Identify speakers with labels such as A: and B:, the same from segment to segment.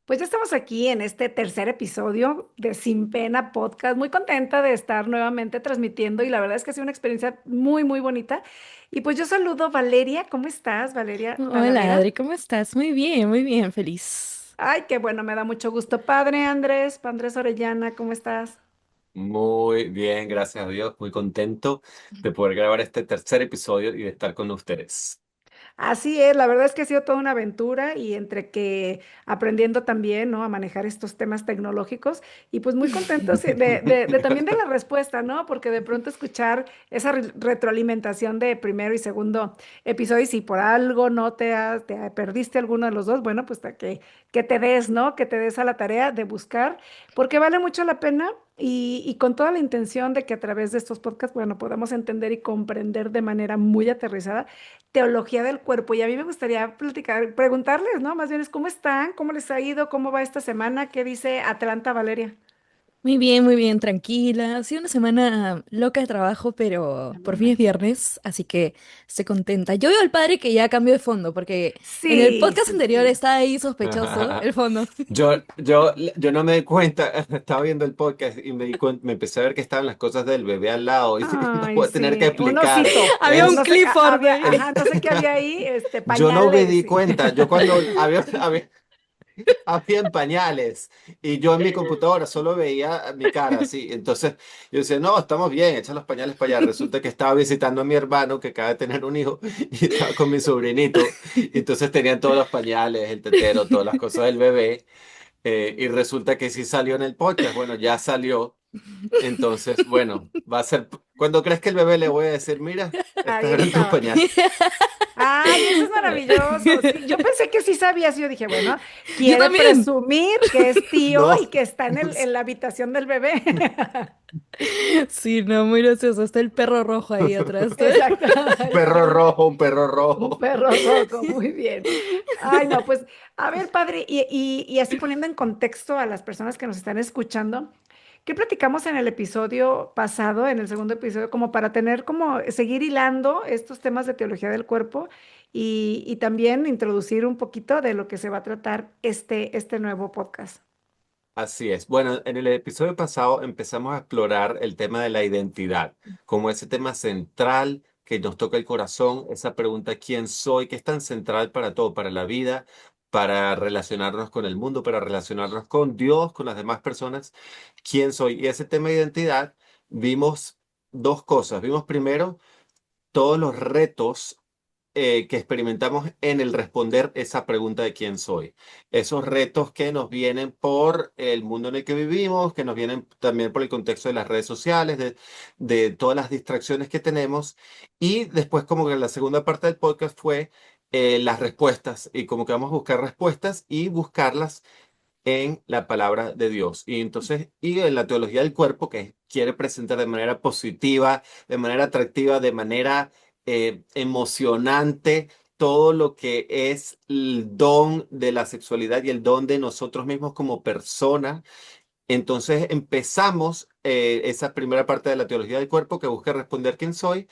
A: Pues ya estamos aquí en este tercer episodio de Sin Pena Podcast. Muy contenta de estar nuevamente transmitiendo y la verdad es que ha sido una experiencia muy, muy bonita. Y pues yo saludo a Valeria. ¿Cómo estás, Valeria
B: Hola
A: Talavera?
B: Adri, ¿cómo estás? Muy bien, feliz.
A: Ay, qué bueno, me da mucho gusto. Padre Andrés Orellana, ¿cómo estás?
C: Muy bien, gracias a Dios. Muy contento de poder grabar este tercer episodio y de estar con ustedes.
A: Así es, la verdad es que ha sido toda una aventura y entre que aprendiendo también, ¿no? A manejar estos temas tecnológicos y pues muy contentos de también de la respuesta, ¿no? Porque de pronto escuchar esa retroalimentación de primero y segundo episodio y si por algo no te perdiste alguno de los dos, bueno, pues que te des, ¿no? Que te des a la tarea de buscar, porque vale mucho la pena. Y con toda la intención de que a través de estos podcasts, bueno, podamos entender y comprender de manera muy aterrizada teología del cuerpo. Y a mí me gustaría platicar, preguntarles, ¿no? Más bien es cómo están, cómo les ha ido, cómo va esta semana, qué dice Atlanta Valeria.
B: Muy bien, tranquila. Ha sido una semana loca de trabajo, pero
A: Ya me
B: por fin es
A: imagino.
B: viernes, así que estoy contenta. Yo veo al padre que ya cambió de fondo, porque en el
A: Sí,
B: podcast
A: sí,
B: anterior
A: sí.
B: estaba ahí sospechoso el fondo.
C: Yo no me di cuenta, estaba viendo el podcast y me di cuenta, me empecé a ver que estaban las cosas del bebé al lado y no
A: Ay,
C: voy a tener que
A: sí, un
C: explicar.
A: osito,
B: Había
A: un
B: un
A: no sé,
B: Clifford
A: había,
B: ahí.
A: ajá, no sé qué había ahí,
C: Yo no me
A: pañales
C: di
A: y.
C: cuenta, yo cuando había en pañales y yo en mi computadora solo veía mi cara así. Entonces yo decía, no, estamos bien, echa los pañales para allá. Resulta que estaba visitando a mi hermano que acaba de tener un hijo y estaba con mi sobrinito. Y entonces tenían todos los pañales, el tetero, todas las cosas del bebé. Y resulta que sí salió en el podcast. Bueno, ya salió. Entonces, bueno, va a ser. Cuando crees que el bebé le voy a decir, mira, estos
A: Ahí
C: eran tus
A: estaba.
C: pañales.
A: Ay, eso es maravilloso. Sí, yo pensé que sí sabías. Yo dije, bueno,
B: Yo
A: quiere
B: también.
A: presumir que es tío y
C: No.
A: que está en la habitación del bebé.
B: Sí, no, muy gracioso. Está el perro rojo ahí atrás.
A: Exacto.
C: Un
A: Ay,
C: perro
A: sí.
C: rojo, un perro
A: Un
C: rojo.
A: perro rojo, muy bien. Ay, no, pues, a ver, padre, y así poniendo en contexto a las personas que nos están escuchando, ¿qué platicamos en el episodio pasado, en el segundo episodio, como para tener, como seguir hilando estos temas de teología del cuerpo y también introducir un poquito de lo que se va a tratar este nuevo podcast?
C: Así es. Bueno, en el episodio pasado empezamos a explorar el tema de la identidad, como ese tema central que nos toca el corazón, esa pregunta, ¿quién soy? Que es tan central para todo, para la vida, para relacionarnos con el mundo, para relacionarnos con Dios, con las demás personas. ¿Quién soy? Y ese tema de identidad, vimos dos cosas. Vimos primero todos los retos que experimentamos en el responder esa pregunta de quién soy. Esos retos que nos vienen por el mundo en el que vivimos, que nos vienen también por el contexto de las redes sociales, de todas las distracciones que tenemos. Y después como que la segunda parte del podcast fue las respuestas y como que vamos a buscar respuestas y buscarlas en la palabra de Dios. Y entonces, y en la teología del cuerpo, que quiere presentar de manera positiva, de manera atractiva, de manera emocionante, todo lo que es el don de la sexualidad y el don de nosotros mismos como personas. Entonces empezamos esa primera parte de la teología del cuerpo que busca responder quién soy,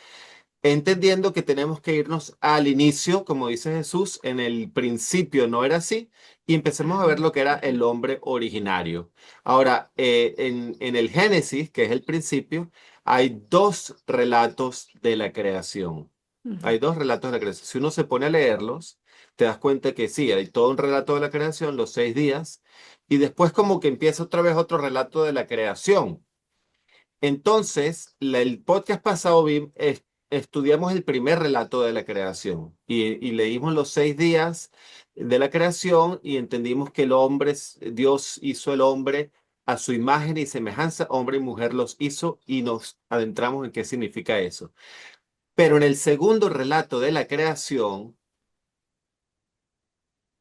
C: entendiendo que tenemos que irnos al inicio, como dice Jesús, en el principio no era así, y empecemos a ver
A: Ajá.
C: lo que era el hombre originario. Ahora, en el Génesis, que es el principio, hay dos relatos de la creación.
A: Ujú.
C: Hay dos relatos de la creación. Si uno se pone a leerlos, te das cuenta que sí, hay todo un relato de la creación, los 6 días, y después como que empieza otra vez otro relato de la creación. Entonces, el podcast pasado estudiamos el primer relato de la creación y leímos los 6 días de la creación y entendimos que Dios hizo el hombre a su imagen y semejanza, hombre y mujer los hizo y nos adentramos en qué significa eso. Pero en el segundo relato de la creación,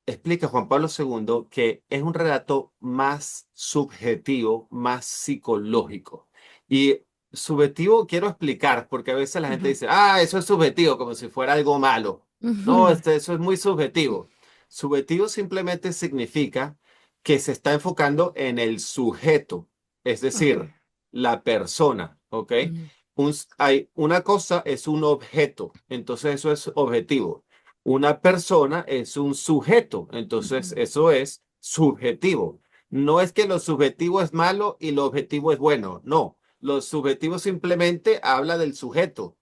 C: explica Juan Pablo II que es un relato más subjetivo, más psicológico. Y subjetivo quiero explicar, porque a veces la gente
A: Ujú.
C: dice, ah, eso es subjetivo, como si fuera algo malo. No,
B: Ujú.
C: eso es muy subjetivo. Subjetivo simplemente significa que se está enfocando en el sujeto, es
A: Ok.
C: decir, la persona, ¿ok?
B: Mm.
C: Una cosa es un objeto, entonces eso es objetivo. Una persona es un sujeto, entonces
A: Ujú.
C: eso es subjetivo. No es que lo subjetivo es malo y lo objetivo es bueno. No, lo subjetivo simplemente habla del sujeto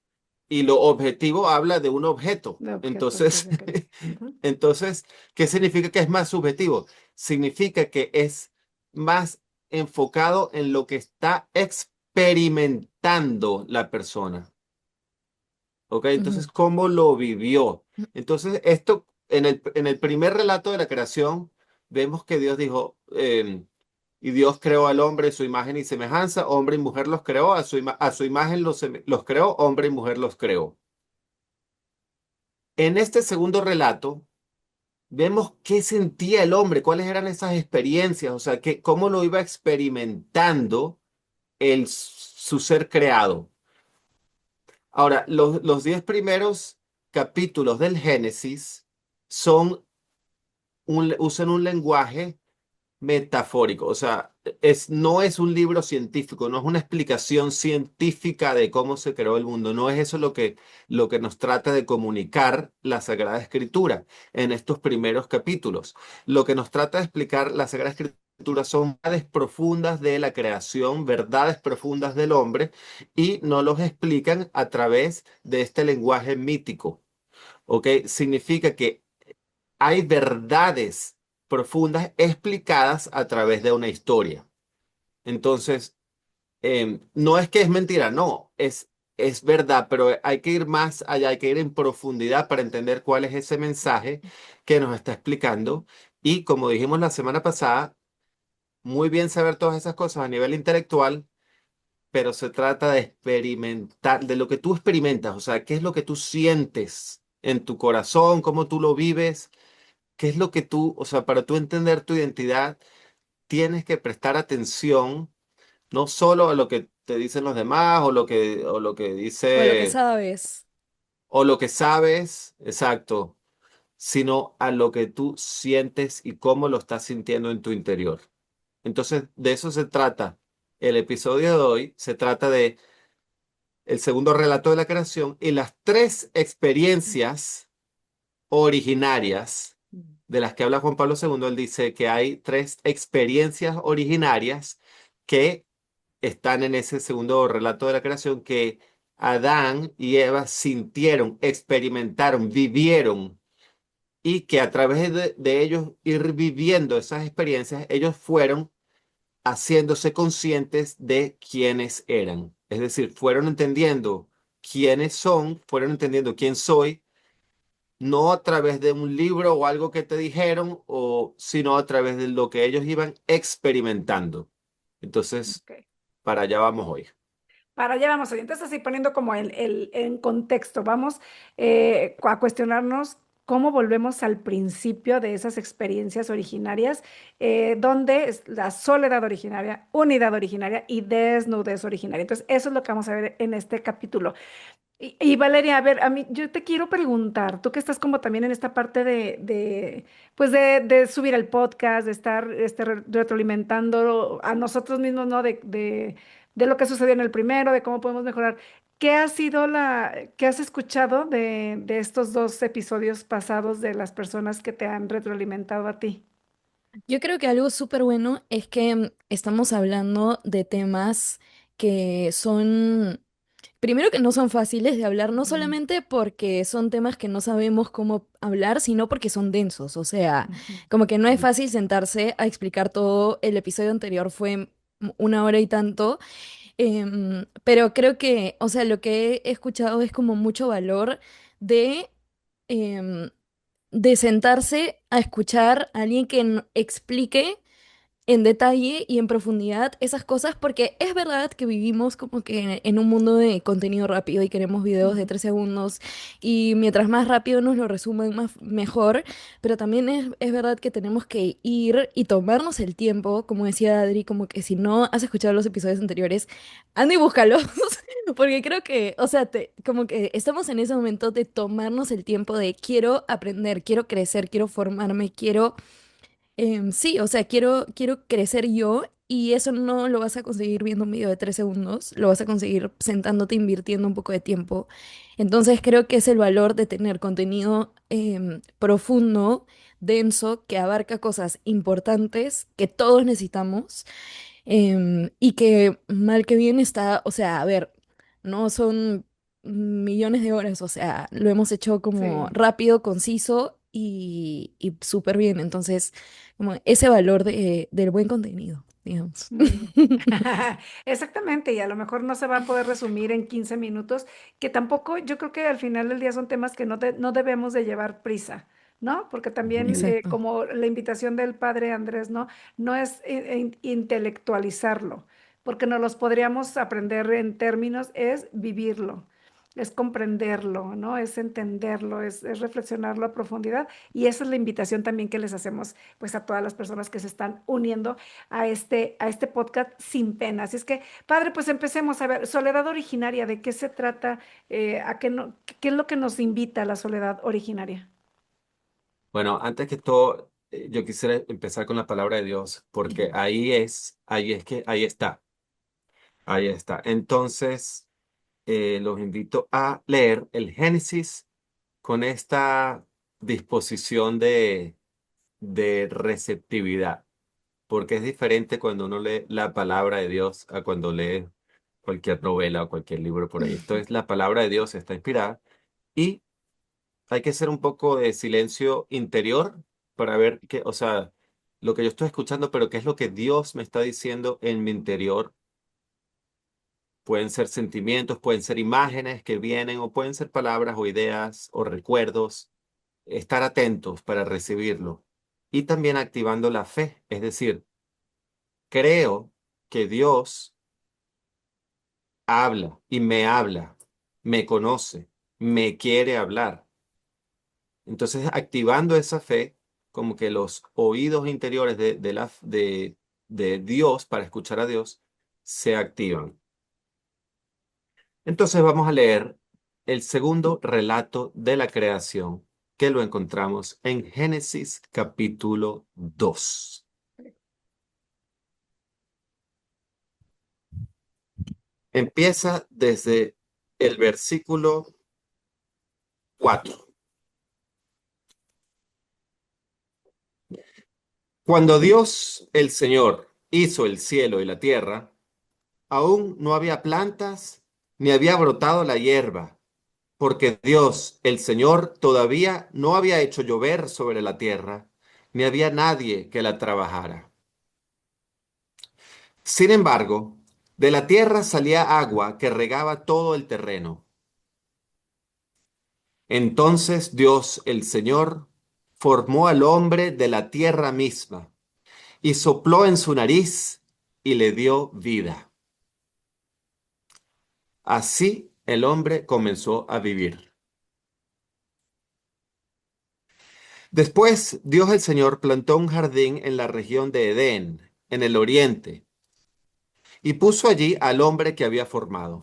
C: y lo objetivo habla de un objeto.
A: De objeto, sí,
C: Entonces,
A: de objeto. Ujú.
C: entonces, ¿qué significa que es más subjetivo? Significa que es más enfocado en lo que está experimentando la persona. ¿Ok?
B: Ujú.
C: Entonces, ¿cómo lo vivió? Entonces, esto, en el primer relato de la creación, vemos que Dios dijo, y Dios creó al hombre a su imagen y semejanza, hombre y mujer los creó, a su imagen los creó, hombre y mujer los creó. En este segundo relato, vemos qué sentía el hombre, cuáles eran esas experiencias, o sea, cómo lo iba experimentando su ser creado. Ahora, los 10 primeros capítulos del Génesis usan un lenguaje metafórico, o sea, no es un libro científico, no es una explicación científica de cómo se creó el mundo, no es eso lo que nos trata de comunicar la Sagrada Escritura en estos primeros capítulos. Lo que nos trata de explicar la Sagrada Escritura son verdades profundas de la creación, verdades profundas del hombre, y no los explican a través de este lenguaje mítico. ¿Ok? Significa que hay verdades profundas explicadas a través de una historia. Entonces, no es que es mentira, no, es verdad, pero hay que ir más allá, hay que ir en profundidad para entender cuál es ese mensaje que nos está explicando. Y como dijimos la semana pasada, muy bien saber todas esas cosas a nivel intelectual, pero se trata de experimentar, de lo que tú experimentas, o sea, qué es lo que tú sientes en tu corazón, cómo tú lo vives. ¿Qué es lo que tú, o sea, para tú entender tu identidad, tienes que prestar atención no solo a lo que te dicen los demás o lo que
B: O lo que
C: dice
B: sabes.
C: o lo que sabes, exacto, sino a lo que tú sientes y cómo lo estás sintiendo en tu interior. Entonces, de eso se trata. El episodio de hoy se trata de el segundo relato de la creación y las tres experiencias originarias de las que habla Juan Pablo II. Él dice que hay tres experiencias originarias que están en ese segundo relato de la creación que Adán y Eva sintieron, experimentaron, vivieron y que a través de ellos ir viviendo esas experiencias, ellos fueron haciéndose conscientes de quiénes eran. Es decir, fueron entendiendo quiénes son, fueron entendiendo quién soy no a través de un libro o algo que te dijeron, sino a través de lo que ellos iban experimentando. Entonces,
A: Ok.
C: para allá vamos hoy.
A: Para allá vamos hoy. Entonces, así poniendo como en contexto, vamos a cuestionarnos cómo volvemos al principio de esas experiencias originarias, donde es la soledad originaria, unidad originaria y desnudez originaria. Entonces, eso es lo que vamos a ver en este capítulo. Y Valeria, a ver, a mí, yo te quiero preguntar, tú que estás como también en esta parte pues de subir el podcast, de estar retroalimentando a nosotros mismos, ¿no? De lo que sucedió en el primero, de cómo podemos mejorar. ¿Qué has escuchado de estos dos episodios pasados de las personas que te han retroalimentado a ti?
B: Yo creo que algo súper bueno es que estamos hablando de temas que son, primero que no son fáciles de hablar, no
A: Mm,
B: solamente porque son temas que no sabemos cómo hablar, sino porque son densos. O sea,
A: ujú.
B: como que no es fácil sentarse a explicar todo. El episodio anterior fue una hora y tanto. Pero creo que, o sea, lo que he escuchado es como mucho valor de, em, de sentarse a escuchar a alguien que explique en detalle y en profundidad esas cosas, porque es verdad que vivimos como que en un mundo de contenido rápido y queremos videos de
A: Ujú.
B: 3 segundos y mientras más rápido nos lo resumen, más mejor, pero también es verdad que tenemos que ir y tomarnos el tiempo, como decía Adri, como que si no has escuchado los episodios anteriores, anda y búscalos, porque creo que, o sea, como que estamos en ese momento de tomarnos el tiempo de quiero aprender, quiero crecer, quiero formarme, quiero sí, o sea, quiero crecer yo y eso no lo vas a conseguir viendo un video de 3 segundos, lo vas a conseguir sentándote, invirtiendo un poco de tiempo. Entonces creo que es el valor de tener contenido profundo denso que abarca cosas importantes que todos necesitamos, y que mal que bien está, o sea, a ver, no son millones de horas, o sea, lo hemos hecho como
A: Sí.
B: rápido, conciso y súper bien. Entonces, como ese valor del buen contenido, digamos.
A: Mm. Exactamente, y a lo mejor no se va a poder resumir en 15 minutos, que tampoco yo creo que al final del día son temas que no debemos de llevar prisa, ¿no? Porque también
C: Ujú.
B: Exacto.
A: como la invitación del padre Andrés, ¿no? No es intelectualizarlo, porque no los podríamos aprender en términos, es vivirlo. Es comprenderlo, ¿no? Es entenderlo, es reflexionarlo a profundidad. Y esa es la invitación también que les hacemos, pues, a todas las personas que se están uniendo a este podcast sin pena. Así es que, padre, pues empecemos a ver, soledad originaria, ¿de qué se trata? ¿A qué, no, qué es lo que nos invita a la soledad originaria?
C: Bueno, antes que todo, yo quisiera empezar con la palabra de Dios, porque ahí está, ahí está. Entonces, los invito a leer el Génesis con esta disposición de receptividad, porque es diferente cuando uno lee la palabra de Dios a cuando lee cualquier novela o cualquier libro por ahí. Entonces, la palabra de Dios está inspirada y hay que hacer un poco de silencio interior para ver qué, o sea, lo que yo estoy escuchando, pero qué es lo que Dios me está diciendo en mi interior. Pueden ser sentimientos, pueden ser imágenes que vienen, o pueden ser palabras o ideas o recuerdos. Estar atentos para recibirlo. Y también activando la fe, es decir, creo que Dios habla, me conoce, me quiere hablar. Entonces, activando esa fe, como que los oídos interiores de Dios para escuchar a Dios se activan. Entonces, vamos a leer el segundo relato de la creación, que lo encontramos en Génesis capítulo 2. Empieza desde el versículo 4. Cuando Dios el Señor hizo el cielo y la tierra, aún no había plantas ni había brotado la hierba, porque Dios el Señor todavía no había hecho llover sobre la tierra, ni había nadie que la trabajara. Sin embargo, de la tierra salía agua que regaba todo el terreno. Entonces Dios el Señor formó al hombre de la tierra misma y sopló en su nariz y le dio vida. Así el hombre comenzó a vivir. Después Dios el Señor plantó un jardín en la región de Edén, en el oriente, y puso allí al hombre que había formado.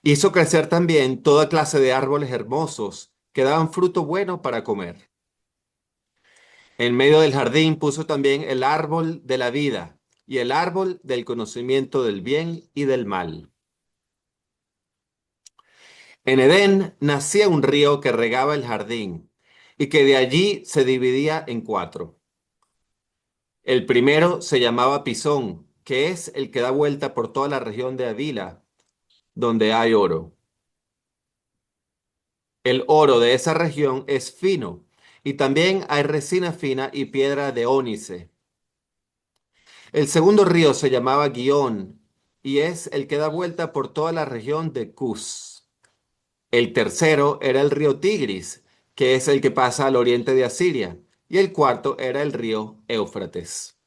C: Hizo crecer también toda clase de árboles hermosos que daban fruto bueno para comer. En medio del jardín puso también el árbol de la vida y el árbol del conocimiento del bien y del mal. En Edén nacía un río que regaba el jardín y que de allí se dividía en cuatro. El primero se llamaba Pisón, que es el que da vuelta por toda la región de Avila, donde hay oro. El oro de esa región es fino y también hay resina fina y piedra de ónice. El segundo río se llamaba Guión y es el que da vuelta por toda la región de Cus. El tercero era el río Tigris, que es el que pasa al oriente de Asiria. Y el cuarto era el río Éufrates.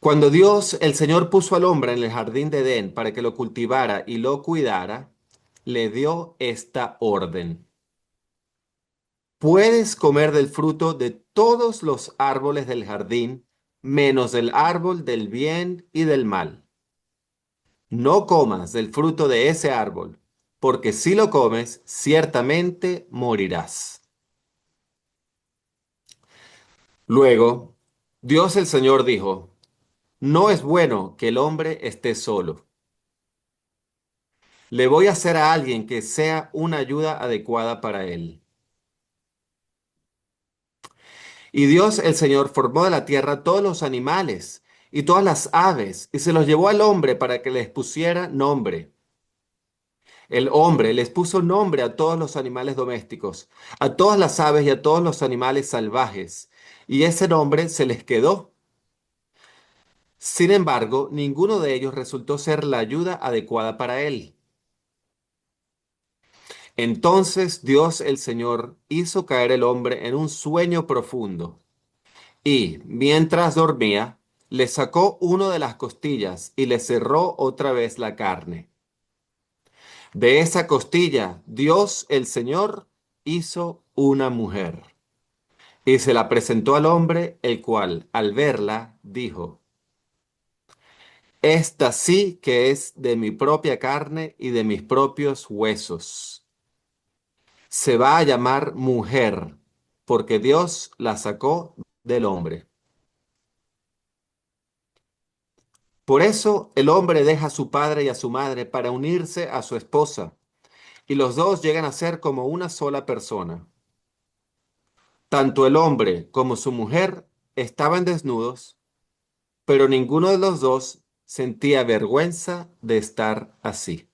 C: Cuando Dios, el Señor, puso al hombre en el jardín de Edén para que lo cultivara y lo cuidara, le dio esta orden. Puedes comer del fruto de todos los árboles del jardín, menos del árbol del bien y del mal. No comas del fruto de ese árbol, porque si lo comes, ciertamente morirás. Luego, Dios el Señor dijo, no es bueno que el hombre esté solo. Le voy a hacer a alguien que sea una ayuda adecuada para él. Y Dios el Señor formó de la tierra todos los animales y todas las aves y se los llevó al hombre para que les pusiera nombre. El hombre les puso nombre a todos los animales domésticos, a todas las aves y a todos los animales salvajes, y ese nombre se les quedó. Sin embargo, ninguno de ellos resultó ser la ayuda adecuada para él. Entonces Dios el Señor hizo caer el hombre en un sueño profundo, y mientras dormía, le sacó uno de las costillas y le cerró otra vez la carne. De esa costilla, Dios el Señor hizo una mujer y se la presentó al hombre, el cual, al verla, dijo, esta sí que es de mi propia carne y de mis propios huesos. Se va a llamar mujer, porque Dios la sacó del hombre. Por eso el hombre deja a su padre y a su madre para unirse a su esposa, y los dos llegan a ser como una sola persona. Tanto el hombre como su mujer estaban desnudos, pero ninguno de los dos sentía vergüenza de estar así.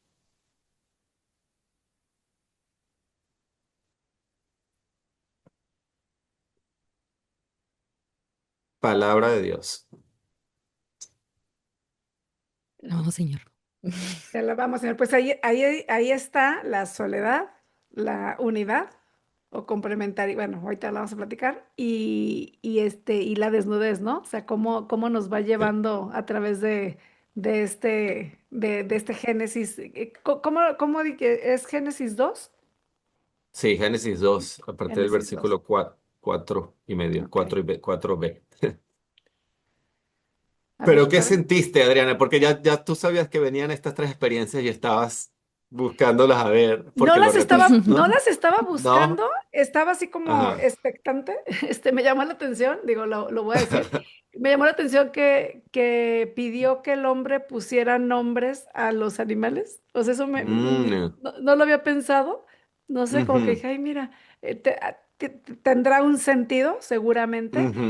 C: Palabra de Dios.
B: No, señor.
A: Te alabamos, Señor. Pues ahí está la soledad, la unidad o complementaria. Bueno, ahorita la vamos a platicar. Y la desnudez, ¿no? O sea, cómo nos va llevando a través de este Génesis. ¿Cómo di que es Génesis 2?
C: Sí, Génesis 2, a partir del
A: Génesis 2.
C: versículo 4 y medio,
A: Ok.
C: 4b.
A: A ver,
C: Pero ¿qué
A: a ver.
C: sentiste, Adriana? Porque ya tú sabías que venían estas tres experiencias y estabas buscándolas a ver, porque lo repito,
A: No
C: ¿no?
A: las estaba buscando,
C: No.
A: estaba así como
C: Ajá.
A: expectante. Me llamó la atención, digo, lo voy a decir. Me llamó la atención que pidió que el hombre pusiera nombres a los animales. O sea, eso
C: Mm,
A: no lo había pensado. No sé, como que
C: ujú,
A: dije, ay, mira, tendrá un sentido, seguramente.
C: ujú,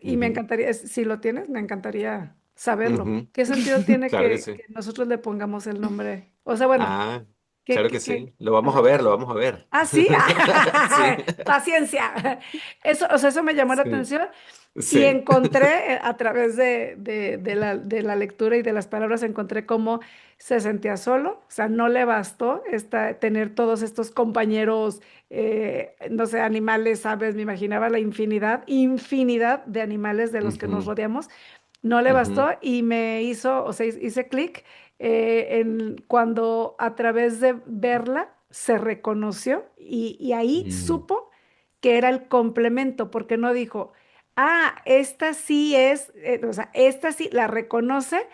A: Y me
C: ujú,
A: encantaría, si lo tienes, me encantaría saberlo.
C: ujú.
A: ¿Qué sentido tiene
C: Claro que
A: que
C: sí.
A: nosotros le pongamos el nombre? O sea, bueno.
C: Ah,
A: ¿Qué,
C: claro que
A: qué, qué?
C: sí. Lo
A: A
C: vamos a
A: ver.
C: ver, lo vamos a ver.
A: Ah, sí.
C: Sí,
A: Paciencia. Eso, o sea, eso me llamó la
C: sí,
A: atención y
C: sí.
A: encontré a través de la lectura y de las palabras, encontré cómo se sentía solo, o sea, no le bastó tener todos estos compañeros, no sé, animales, aves, me imaginaba la infinidad de animales de los que nos
C: Ujú,
A: rodeamos, no le
C: ujú,
A: bastó y me hizo, o sea, hice clic cuando a través de verla se reconoció y ahí
C: mm,
A: supo que era el complemento, porque no dijo, esta sí es, o sea, esta sí la reconoce,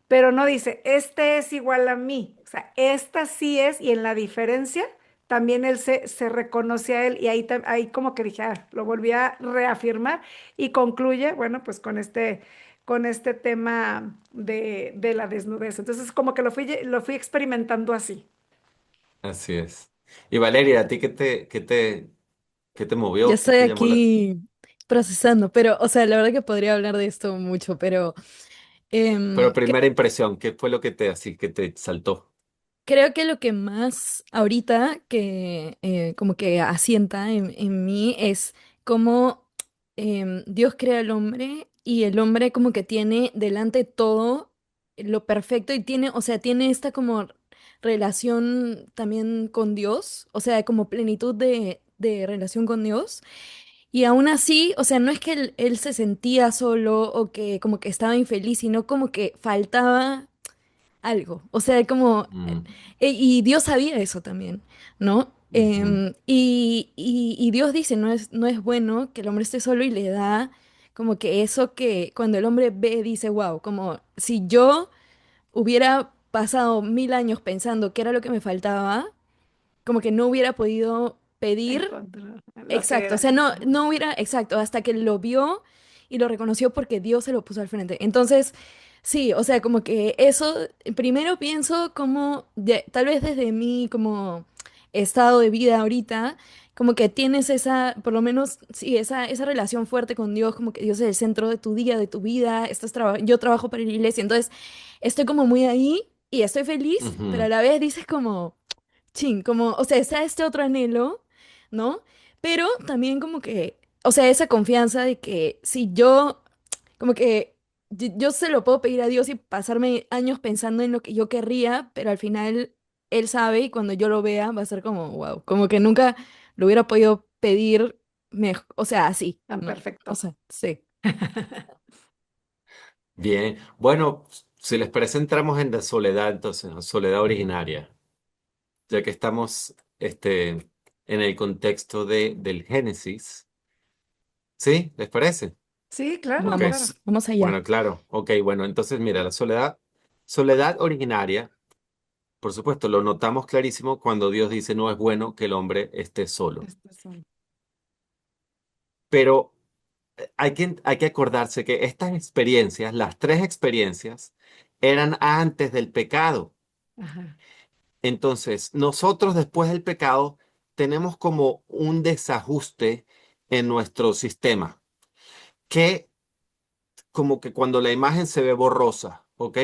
A: pero no dice, este es igual a mí, o sea, esta sí es, y en la diferencia también él se reconoce a él, y ahí como que dije, lo volví a reafirmar, y concluye, bueno, pues con este tema de la desnudez. Entonces, como que lo fui experimentando así.
C: así es. Y Valeria, ¿a ti qué te
B: Ya
C: movió? ¿Qué
B: estoy
C: te llamó la...
B: aquí procesando, pero, o sea, la verdad que podría hablar de esto mucho, pero
C: Pero
B: em,
C: primera impresión, ¿qué fue lo que te saltó?
B: creo que lo que más ahorita que como que asienta en mí es cómo Dios crea al hombre y el hombre como que tiene delante todo lo perfecto y tiene, o sea, tiene esta como relación también con Dios, o sea, como plenitud de relación con Dios. Y aún así, o sea, no es que él se sentía solo o que como que estaba infeliz, sino como que faltaba algo. O sea, como...
C: Mm,
B: y Dios sabía eso también, ¿no?
C: ujú,
B: Y Dios dice, no es bueno que el hombre esté solo y le da como que eso que cuando el hombre ve, dice, wow, como si yo hubiera pasado 1000 años pensando qué era lo que me faltaba, como que no hubiera podido pedir.
A: Encontrar lo que
B: Exacto, o
A: era.
B: sea, no,
A: Ajá.
B: no hubiera, exacto, hasta que lo vio y lo reconoció porque Dios se lo puso al frente. Entonces, sí, o sea, como que eso, primero pienso como, tal vez desde mi como estado de vida ahorita, como que tienes esa, por lo menos, sí, esa relación fuerte con Dios, como que Dios es el centro de tu día, de tu vida, yo trabajo para la iglesia, entonces estoy como muy ahí y estoy feliz, pero a
C: Ujú,
B: la vez dices como, chin, como, o sea, está este otro anhelo, ¿no? Pero también como que, o sea, esa confianza de que si yo, como que yo se lo puedo pedir a Dios y pasarme años pensando en lo que yo querría, pero al final Él sabe y cuando yo lo vea va a ser como, wow, como que nunca lo hubiera podido pedir, o sea, así,
A: Tan
B: ¿no? O
A: perfecto.
B: sea, sí.
C: bien, bueno, si les parece, entramos en la soledad, entonces, ¿no? Soledad originaria, ya que estamos en el contexto del Génesis. ¿Sí? ¿Les parece?
A: Sí, claro,
C: Ok.
A: claro.
B: Vamos allá.
C: Bueno, claro. Ok, bueno, entonces mira, la soledad originaria, por supuesto, lo notamos clarísimo cuando Dios dice no es bueno que el hombre esté solo.
A: Estas son.
C: Pero hay que acordarse que estas experiencias, las tres experiencias, eran antes del pecado.
A: Ajá.
C: Entonces, nosotros después del pecado tenemos como un desajuste en nuestro sistema, que como que cuando la imagen se ve borrosa, ¿ok?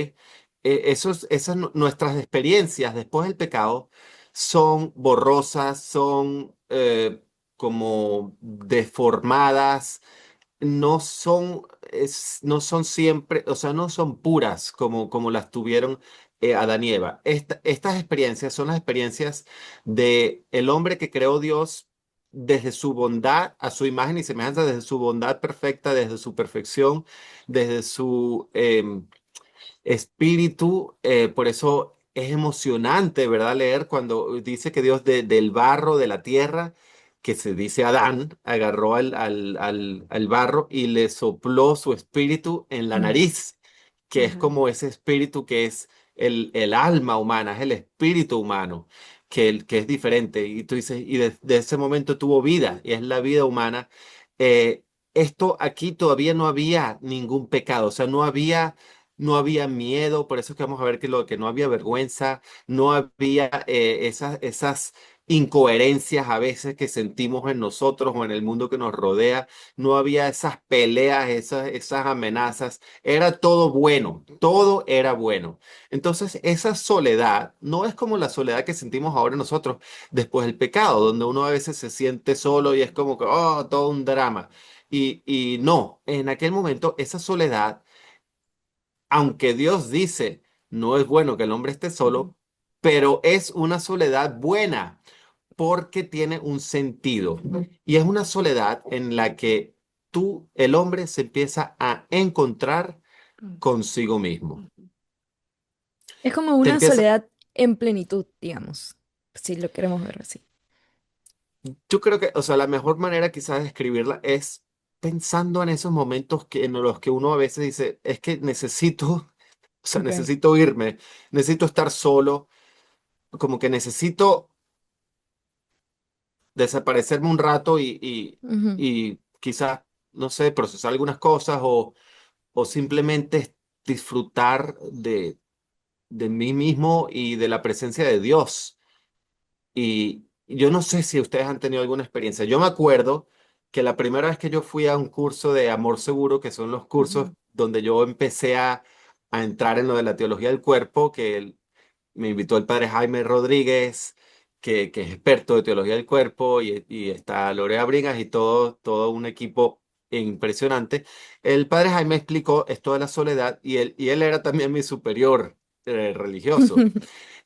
C: Nuestras experiencias después del pecado son borrosas, son como deformadas, no son siempre, o sea, no son puras como las tuvieron Adán y Eva. Estas experiencias son las experiencias de el hombre que creó Dios desde su bondad, a su imagen y semejanza, desde su bondad perfecta, desde su perfección, desde su espíritu. Por eso es emocionante, ¿verdad? Leer cuando dice que Dios del barro de la tierra, que se dice Adán, agarró al barro y le sopló su espíritu en la
A: Mm,
C: nariz, que es
A: ajá.
C: como ese espíritu que es el alma humana, es el espíritu humano. Que es diferente, y tú dices, y de ese momento tuvo vida, y es la vida humana. Eh, Esto aquí todavía no había ningún pecado, o sea, no había miedo, por eso es que vamos a ver que no había vergüenza, no había esas incoherencias a veces que sentimos en nosotros o en el mundo que nos rodea, no había esas peleas, esas amenazas, era todo bueno, todo era bueno. Entonces, esa soledad no es como la soledad que sentimos ahora nosotros después del pecado, donde uno a veces se siente solo y es como que, oh, todo un drama. Y no, en aquel momento esa soledad, aunque Dios dice, no es bueno que el hombre esté
A: Ujú,
C: solo, pero es una soledad buena porque tiene un sentido. Y es una soledad en la que el hombre, se empieza a encontrar
A: mm,
C: consigo mismo.
A: ujú.
B: Es como
C: Te
B: una
C: empieza,
B: soledad en plenitud, digamos, si lo queremos ver así.
C: yo creo que, o sea, la mejor manera quizás de describirla es pensando en esos momentos en los que uno a veces dice, es que necesito, o sea,
B: Ok.
C: necesito irme, necesito estar solo, como que necesito desaparecerme un rato
B: Ujú.
C: y quizás, no sé, procesar algunas cosas o simplemente disfrutar de mí mismo y de la presencia de Dios. Y yo no sé si ustedes han tenido alguna experiencia. Yo me acuerdo que la primera vez que yo fui a un curso de Amor Seguro, que son los cursos
A: Ujú,
C: donde yo empecé a entrar en lo de la teología del cuerpo, que me invitó el padre Jaime Rodríguez, que es experto de teología del cuerpo, y está Lorea Bringas y todo un equipo impresionante. El padre Jaime explicó esto de la soledad y él era también mi superior religioso.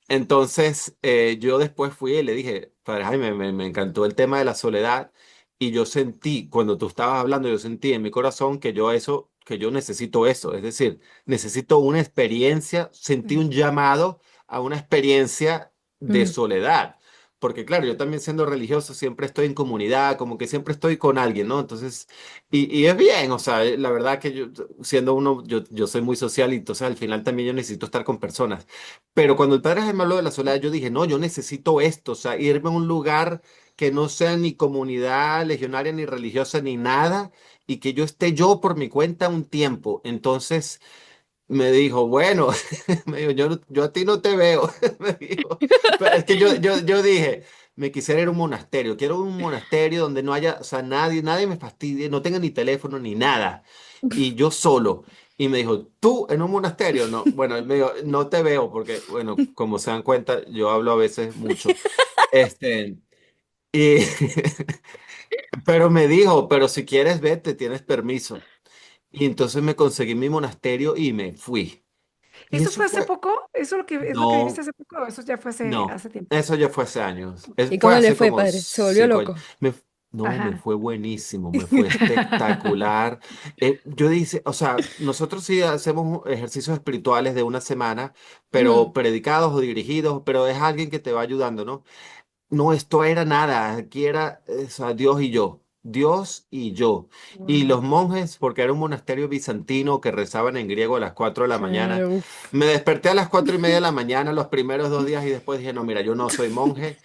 C: Entonces, yo después fui y le dije, padre Jaime, me encantó el tema de la soledad y yo sentí, cuando tú estabas hablando, yo sentí en mi corazón que yo necesito eso, es decir, necesito una experiencia, sentí
A: sí,
C: un llamado a una experiencia de
B: Mm.
C: soledad. Porque claro, yo también siendo religioso siempre estoy en comunidad, como que siempre estoy con alguien, ¿no? Entonces, y es bien, o sea, la verdad que yo, siendo uno, yo soy muy social y entonces al final también yo necesito estar con personas. Pero cuando el padre Jaime habló de la soledad, yo dije, no, yo necesito esto, o sea, irme a un lugar que no sea ni comunidad legionaria, ni religiosa, ni nada, y que yo esté yo por mi cuenta un tiempo. Entonces me dijo, bueno, me dijo, yo a ti no te veo, me dijo. Pero es que yo dije, me quisiera ir a un monasterio. Quiero un monasterio donde no haya, o sea, nadie me fastidie, no tenga ni teléfono ni nada. Y yo solo. Y me dijo, ¿tú en un monasterio? No, bueno, él me dijo, no te veo porque, bueno, como se dan cuenta, yo hablo a veces mucho. Este, y, pero me dijo, pero si quieres vete, tienes permiso. Y entonces me conseguí mi monasterio y me fui. Y
A: ¿Eso
C: eso
A: fue hace
C: fue,
A: poco? ¿Eso es lo que viviste
C: no,
A: hace poco? ¿O eso ya fue
C: no,
A: hace tiempo?
C: eso ya fue hace años.
B: ¿Y
C: Fue
B: cómo le
C: hace
B: fue,
C: como
B: padre? Se volvió
C: 5 años.
B: loco.
C: No, me
A: Ajá.
C: fue buenísimo, me fue espectacular. Yo dice, o sea, nosotros sí hacemos ejercicios espirituales de una semana, pero
B: Ujú.
C: predicados o dirigidos, pero es alguien que te va ayudando, ¿no? No, esto era nada, aquí era o sea, Dios y yo, Dios y yo. Y
A: Wow.
C: los monjes, porque era un monasterio bizantino que rezaban en griego a las 4 de la mañana.
B: Claro, uf.
C: Me desperté a las 4:30 de la mañana los primeros 2 días y después dije, no, mira, yo no soy monje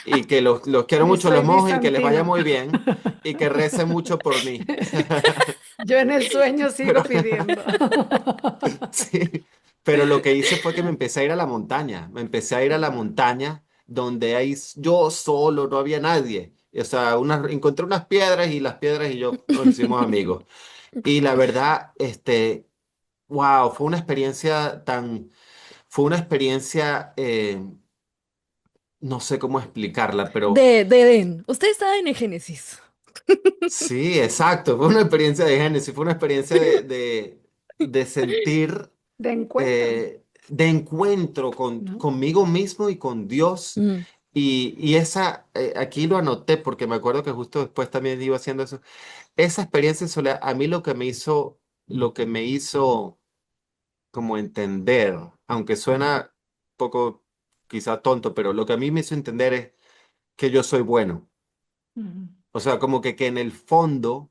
C: y que los quiero
A: Ni
C: mucho a los
A: soy
C: monjes y que les vaya
A: bizantino.
C: muy bien y que recen mucho por mí.
A: Yo en el sueño
C: Pero,
A: sigo pidiendo.
C: sí, pero lo que hice fue que me empecé a ir a la montaña, me empecé a ir a la
A: Wow.
C: montaña donde ahí yo solo, no había nadie. O sea, encontré unas piedras y las piedras y yo nos hicimos amigos. Y la verdad, wow, fue una experiencia, no sé cómo explicarla, pero
B: De Edén. Usted estaba en el Génesis.
C: sí, exacto, fue una experiencia de Génesis, fue una experiencia de sentir
A: De encuentro,
C: de encuentro
A: ¿no?
C: conmigo mismo y con Dios.
B: Mm.
C: Y esa, aquí lo anoté porque me acuerdo que justo después también iba haciendo eso. Esa experiencia en soledad, a mí lo que me hizo como entender, aunque suena un poco quizá tonto, pero lo que a mí me hizo entender es que yo soy bueno.
A: Ujú.
C: O sea, como que en el fondo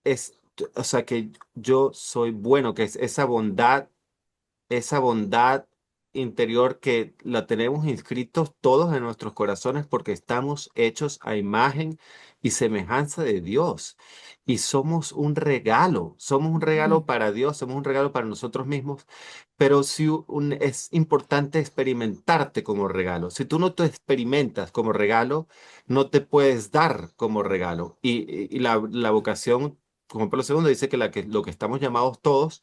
C: es, o sea, que yo soy bueno, que es esa bondad interior que la tenemos inscritos todos en nuestros corazones porque estamos hechos a imagen y semejanza de Dios. Y somos un regalo
B: Ujú.
C: para Dios, somos un regalo para nosotros mismos, pero sí es importante experimentarte como regalo. Si tú no te experimentas como regalo, no te puedes dar como regalo. Y la vocación, como Pablo II dice que lo que estamos llamados todos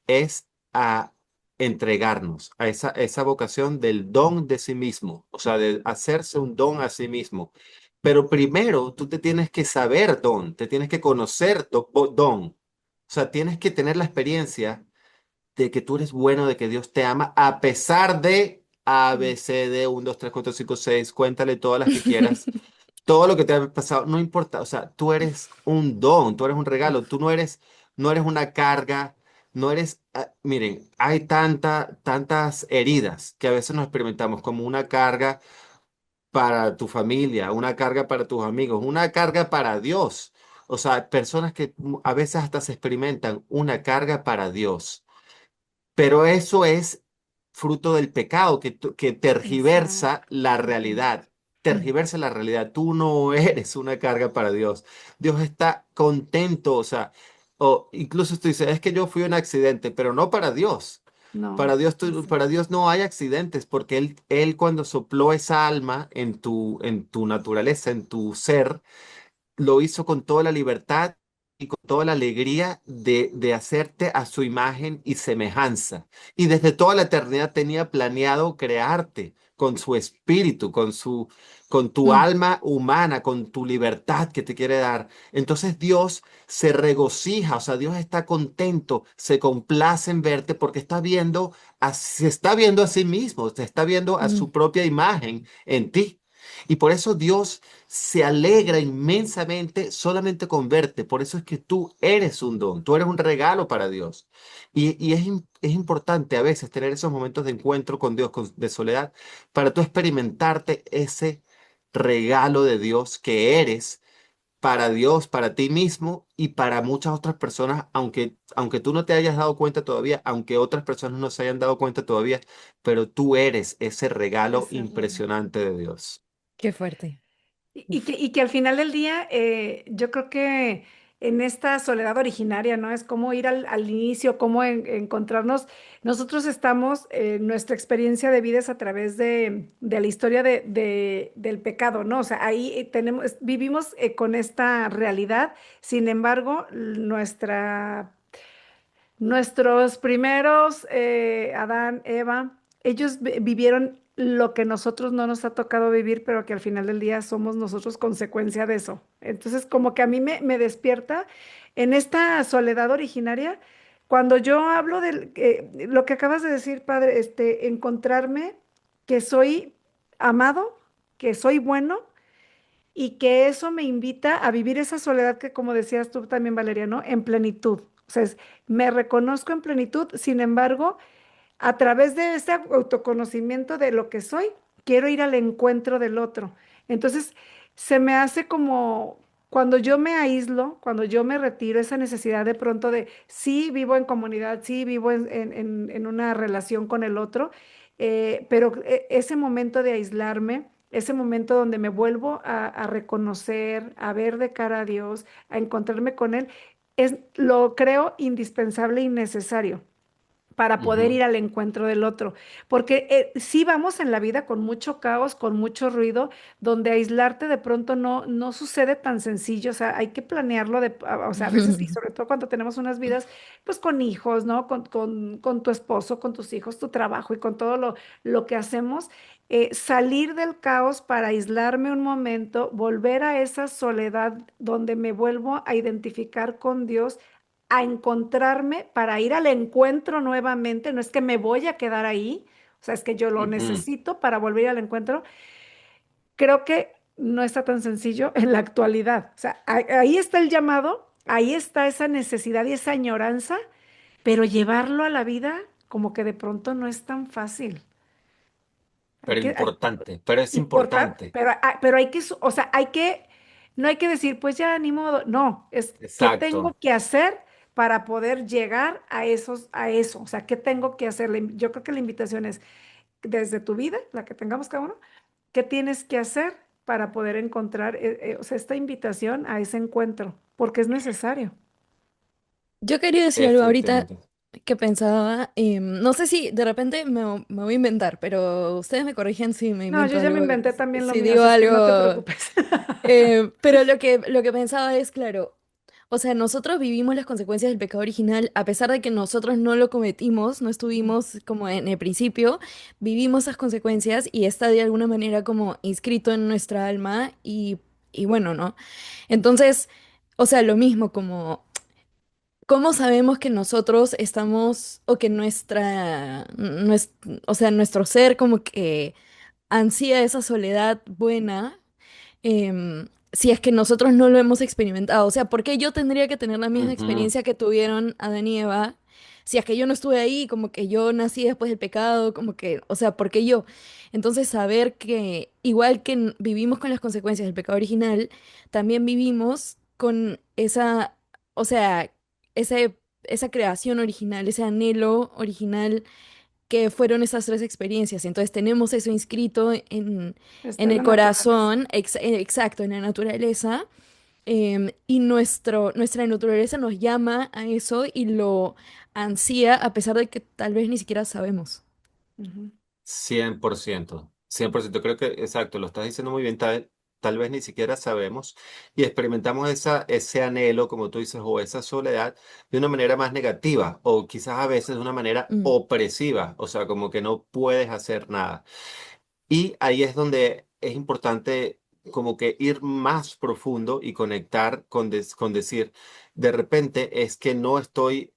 C: es a entregarnos a esa vocación del don de sí mismo, o sea, de hacerse un don a sí mismo. Pero primero tú te tienes que saber don, te tienes que conocer don. O sea, tienes que tener la experiencia de que tú eres bueno, de que Dios te ama, a pesar de A, B, C, D, 1, 2, 3, 4, 5, 6, cuéntale todas las que quieras, todo lo que te ha pasado, no importa, o sea, tú eres un don, tú eres un regalo, tú no eres una carga, no eres, miren, hay tantas heridas que a veces nos experimentamos como una carga para tu familia, una carga para tus amigos, una carga para Dios. O sea, personas que a veces hasta se experimentan una carga para Dios. Pero eso es fruto del pecado que
A: Exacto.
C: tergiversa la
A: Ujú.
C: realidad. Tergiversa la realidad. Tú no eres una carga para Dios. Dios está contento, o sea, o incluso tú dices, es que yo fui un accidente, pero no para Dios.
A: No,
C: Para Dios, para
A: exacto.
C: Dios no hay accidentes, porque Él cuando sopló esa alma en tu naturaleza, en tu ser, lo hizo con toda la libertad y con toda la alegría de hacerte a su imagen y semejanza. Y desde toda la eternidad tenía planeado crearte con su espíritu, con tu
B: Mm.
C: alma humana, con tu libertad que te quiere dar. Entonces Dios se regocija, o sea, Dios está contento, se complace en verte porque se está viendo a sí mismo, se está viendo a
B: Mm.
C: su propia imagen en ti. Y por eso Dios se alegra inmensamente solamente con verte. Por eso es que tú eres un don, tú eres un regalo para Dios. Y es importante a veces tener esos momentos de encuentro con Dios, de soledad, para tú experimentarte ese regalo de Dios que eres para Dios, para ti mismo y para muchas otras personas, aunque tú no te hayas dado cuenta todavía, aunque otras personas no se hayan dado cuenta todavía, pero tú eres ese regalo
A: Ese regalo.
C: impresionante de Dios.
B: Qué fuerte.
A: Y que al final del día, yo creo que en esta soledad originaria, ¿no? Es como ir al inicio, cómo encontrarnos. Nosotros estamos, nuestra experiencia de vida es a través de la historia del pecado, ¿no? O sea, ahí vivimos con esta realidad, sin embargo, nuestros primeros, Adán, Eva, ellos vivieron lo que nosotros no nos ha tocado vivir, pero que al final del día somos nosotros consecuencia de eso. Entonces, como que a mí me despierta en esta soledad originaria, cuando yo hablo lo que acabas de decir, padre, encontrarme que soy amado, que soy bueno y que eso me invita a vivir esa soledad que, como decías tú también, Valeria, ¿no? En plenitud. O sea, me reconozco en plenitud, sin embargo, a través de ese autoconocimiento de lo que soy, quiero ir al encuentro del otro. Entonces, se me hace como cuando yo me aíslo, cuando yo me retiro, esa necesidad de pronto de, sí, vivo en comunidad, sí, vivo en una relación con el otro, pero ese momento de aislarme, ese momento donde me vuelvo a reconocer, a ver de cara a Dios, a encontrarme con Él, lo creo indispensable y necesario para poder
C: Ujú,
A: ir al encuentro del otro. Porque sí vamos en la vida con mucho caos, con mucho ruido, donde aislarte de pronto no sucede tan sencillo, o sea, hay que planearlo, o sea, a veces, y sobre todo cuando tenemos unas vidas, pues con hijos, ¿no? Con tu esposo, con tus hijos, tu trabajo y con todo lo que hacemos. Salir del caos para aislarme un momento, volver a esa soledad donde me vuelvo a identificar con Dios, a encontrarme para ir al encuentro nuevamente, no es que me voy a quedar ahí, o sea, es que yo lo
C: ujú.
A: necesito para volver al encuentro. Creo que no está tan sencillo en la actualidad. O sea, ahí está el llamado, ahí está esa necesidad y esa añoranza, pero llevarlo a la vida como que de pronto no es tan fácil. Hay
C: Pero
A: que,
C: importante, pero es
A: importar,
C: importante.
A: pero hay que, o sea, no hay que decir, pues ya ni modo, no, es qué tengo
C: Exacto.
A: que hacer para poder llegar a eso, o sea, qué tengo que hacer. Yo creo que la invitación es desde tu vida, la que tengamos cada uno, qué tienes que hacer para poder encontrar, o sea, esta invitación a ese encuentro, porque es necesario.
B: Yo quería decir algo ahorita
C: Efectivamente.
B: que pensaba, no sé si de repente me voy a inventar, pero ustedes me corrigen si me
A: No, yo
B: invento
A: ya me
B: algo,
A: inventé también lo
B: si
A: mío,
B: digo
A: así es que no te
B: algo,
A: preocupes.
B: pero lo que pensaba es, claro, o sea, nosotros vivimos las consecuencias del pecado original, a pesar de que nosotros no lo cometimos, no estuvimos como en el principio, vivimos esas consecuencias y está de alguna manera como inscrito en nuestra alma y bueno, ¿no? Entonces, o sea, lo mismo como... ¿Cómo sabemos que nosotros estamos o que o sea, nuestro ser como que ansía esa soledad buena, si es que nosotros no lo hemos experimentado? O sea, ¿por qué yo tendría que tener la misma
C: Ujú,
B: experiencia que tuvieron Adán y Eva? Si es que yo no estuve ahí, como que yo nací después del pecado, como que, o sea, ¿por qué yo? Entonces, saber que igual que vivimos con las consecuencias del pecado original, también vivimos con esa, o sea, esa creación original, ese anhelo original que fueron esas tres experiencias. Entonces tenemos eso inscrito
A: Está
B: en
A: en
B: el
A: la naturaleza.
B: corazón, exacto, en la naturaleza, y nuestra naturaleza nos llama a eso y lo ansía a pesar de que tal vez ni siquiera sabemos.
C: 100%, 100%. Creo que, exacto, lo estás diciendo muy bien. Tal vez ni siquiera sabemos y experimentamos ese anhelo, como tú dices, o esa soledad de una manera más negativa o quizás a veces de una manera
B: Mm,
C: opresiva, o sea, como que no puedes hacer nada. Y ahí es donde es importante como que ir más profundo y conectar con decir, de repente es que no estoy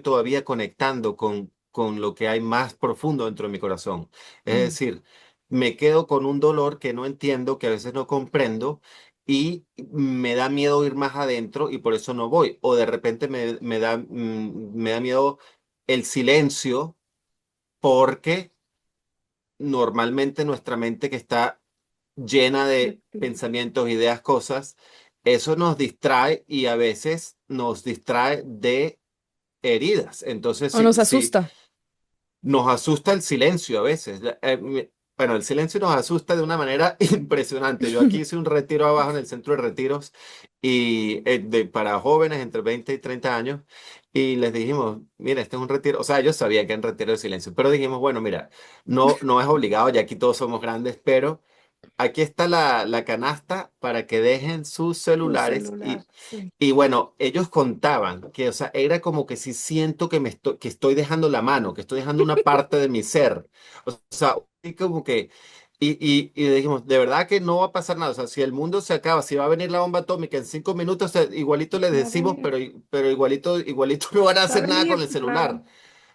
C: todavía conectando con lo que hay más profundo dentro de mi corazón. Es
B: mm.
C: decir, me quedo con un dolor que no entiendo, que a veces no comprendo. Y me da miedo ir más adentro y por eso no voy. O de repente me da miedo el silencio porque normalmente nuestra mente que está llena
A: De
C: de
A: actividad.
C: pensamientos, ideas, cosas, eso nos distrae y a veces nos distrae de heridas. Entonces,
B: O nos
C: si
B: asusta.
C: nos asusta el silencio a veces. Bueno, el silencio nos asusta de una manera impresionante. Yo aquí hice un retiro abajo en el centro de retiros y para jóvenes entre 20 y 30 años y les dijimos, mira, este es un retiro, o sea, ellos sabían que era un retiro de silencio, pero dijimos, bueno, mira, no es obligado, ya aquí todos somos grandes, pero aquí está la canasta para que dejen sus
A: Tu
C: celulares
A: celular, sí.
C: y bueno, ellos contaban que, o sea, era como que si siento que que estoy dejando la mano, que estoy dejando una parte de mi ser. O sea, y como que, y dijimos, de verdad que no va a pasar nada. O sea, si el mundo se acaba, si va a venir la bomba atómica en 5 minutos, igualito les
A: A
C: decimos,
A: ver,
C: pero igualito no van a hacer nada con
A: abrir,
C: el
A: claro.
C: celular.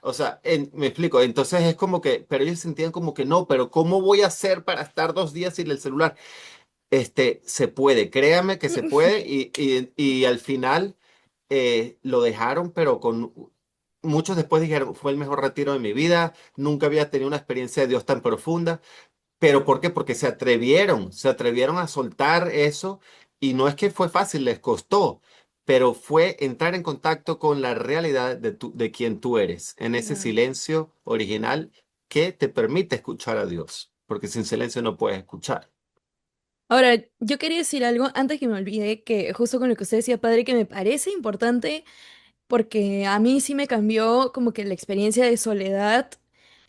C: O sea, me explico. Entonces es como que, pero ellos sentían como que no, pero ¿cómo voy a hacer para estar 2 días sin el celular? Se puede, créame que se puede y al final lo dejaron, pero muchos después dijeron, fue el mejor retiro de mi vida, nunca había tenido una experiencia de Dios tan profunda, pero ¿por qué? Porque se atrevieron a soltar eso y no es que fue fácil, les costó, pero fue entrar en contacto con la realidad de quien tú eres, en ese
A: Claro.
C: silencio original que te permite escuchar a Dios, porque sin silencio no puedes escuchar.
B: Ahora, yo quería decir algo antes que me olvide, que justo con lo que usted decía, padre, que me parece importante porque a mí sí me cambió como que la experiencia de soledad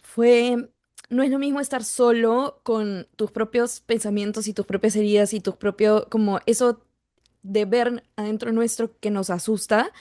B: fue, no es lo mismo estar solo con tus propios pensamientos y tus propias heridas y tus propios, como eso de ver adentro nuestro que nos asusta,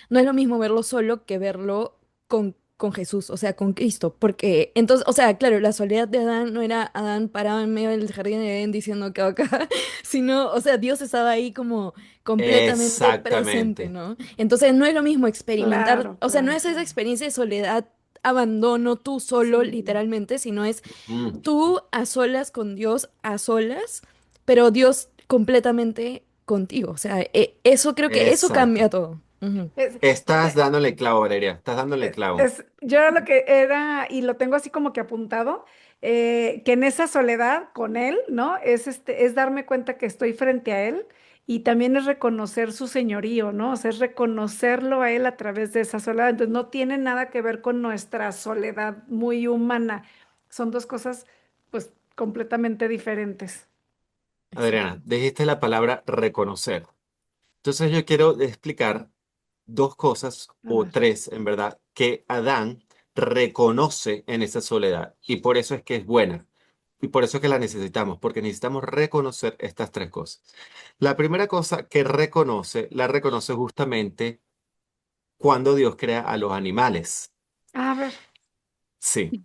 B: no es lo mismo verlo solo que verlo con Jesús, o sea, con Cristo, porque entonces, o sea, claro, la soledad de Adán no era Adán parado en medio del jardín de Edén diciendo que acá, sino, o sea, Dios estaba ahí como completamente presente,
C: Exactamente.
B: ¿no? Entonces no es lo mismo experimentar,
A: Claro,
B: o sea, no
A: claro,
B: es esa
A: claro.
B: experiencia de soledad, abandono, tú solo,
A: Sí,
B: literalmente, sino es
C: Mm,
B: tú a solas con Dios, a solas, pero Dios completamente contigo, o sea, eso creo que eso cambia
C: exacto.
B: todo. Ujú.
A: es,
C: Estás
A: eh,
C: dándole clavo, Valeria. Estás dándole clavo.
A: yo era lo que era, y lo tengo así como que apuntado, que en esa soledad con él, ¿no? Es darme cuenta que estoy frente a él y también es reconocer su señorío, ¿no? O sea, es reconocerlo a él a través de esa soledad. Entonces, no tiene nada que ver con nuestra soledad muy humana. Son dos cosas, pues, completamente diferentes.
C: Adriana,
B: Exacto.
C: dijiste la palabra reconocer. Entonces yo quiero explicar dos cosas,
A: A
C: o
A: ver.
C: tres, en verdad, que Adán reconoce en esa soledad. Y por eso es que es buena. Y por eso es que la necesitamos, porque necesitamos reconocer estas tres cosas. La primera cosa que reconoce, la reconoce justamente cuando Dios crea a los animales.
A: A ver.
C: Sí,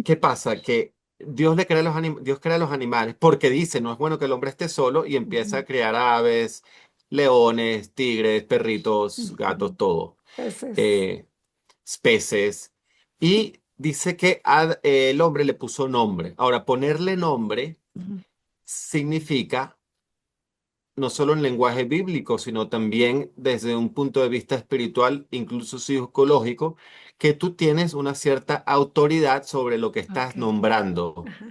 C: ¿qué pasa? Que Dios crea los animales porque dice, no es bueno que el hombre esté solo y empieza
A: Ujú,
C: a crear aves, leones, tigres, perritos, gatos,
A: ujú.
C: todo,
A: Peces.
C: eh, peces. Y dice que el hombre le puso nombre. Ahora, ponerle nombre
A: Ujú.
C: significa no solo en lenguaje bíblico, sino también desde un punto de vista espiritual, incluso psicológico, que tú tienes una cierta autoridad sobre lo que
A: Ok.
C: estás nombrando,
A: Ajá.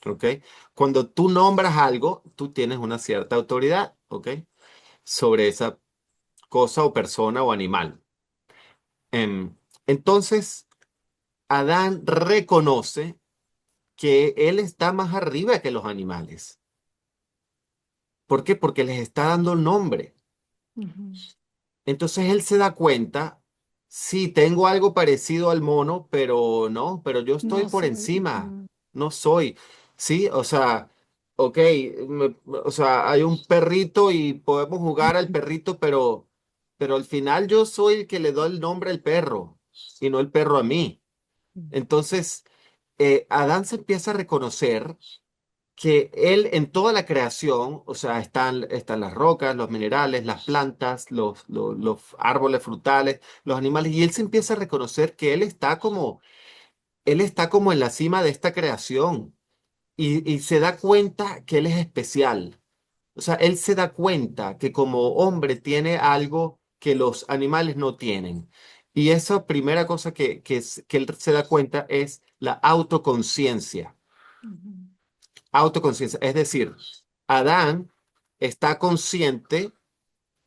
C: ¿ok? Cuando tú nombras algo, tú tienes una cierta autoridad, ¿ok? Sobre esa cosa o persona o animal. Entonces, Adán reconoce que él está más arriba que los animales. ¿Por qué? Porque les está dando nombre.
A: Ujú.
C: Entonces él se da cuenta, sí, tengo algo parecido al mono, pero no, pero yo estoy
A: No
C: por
A: soy.
C: encima,
A: Ujú.
C: no soy, sí, o sea, ok, o sea, hay un perrito y podemos jugar al perrito, pero al final yo soy el que le doy el nombre al perro y no el perro a mí. Entonces, Adán se empieza a reconocer que él en toda la creación, o sea, están las rocas, los minerales, las plantas, los árboles frutales, los animales, y él se empieza a reconocer que él está como en la cima de esta creación y se da cuenta que él es especial. O sea, él se da cuenta que como hombre tiene algo que los animales no tienen. Y esa primera cosa que él se da cuenta es la autoconciencia.
A: Ujú.
C: Autoconciencia. Es decir, Adán está consciente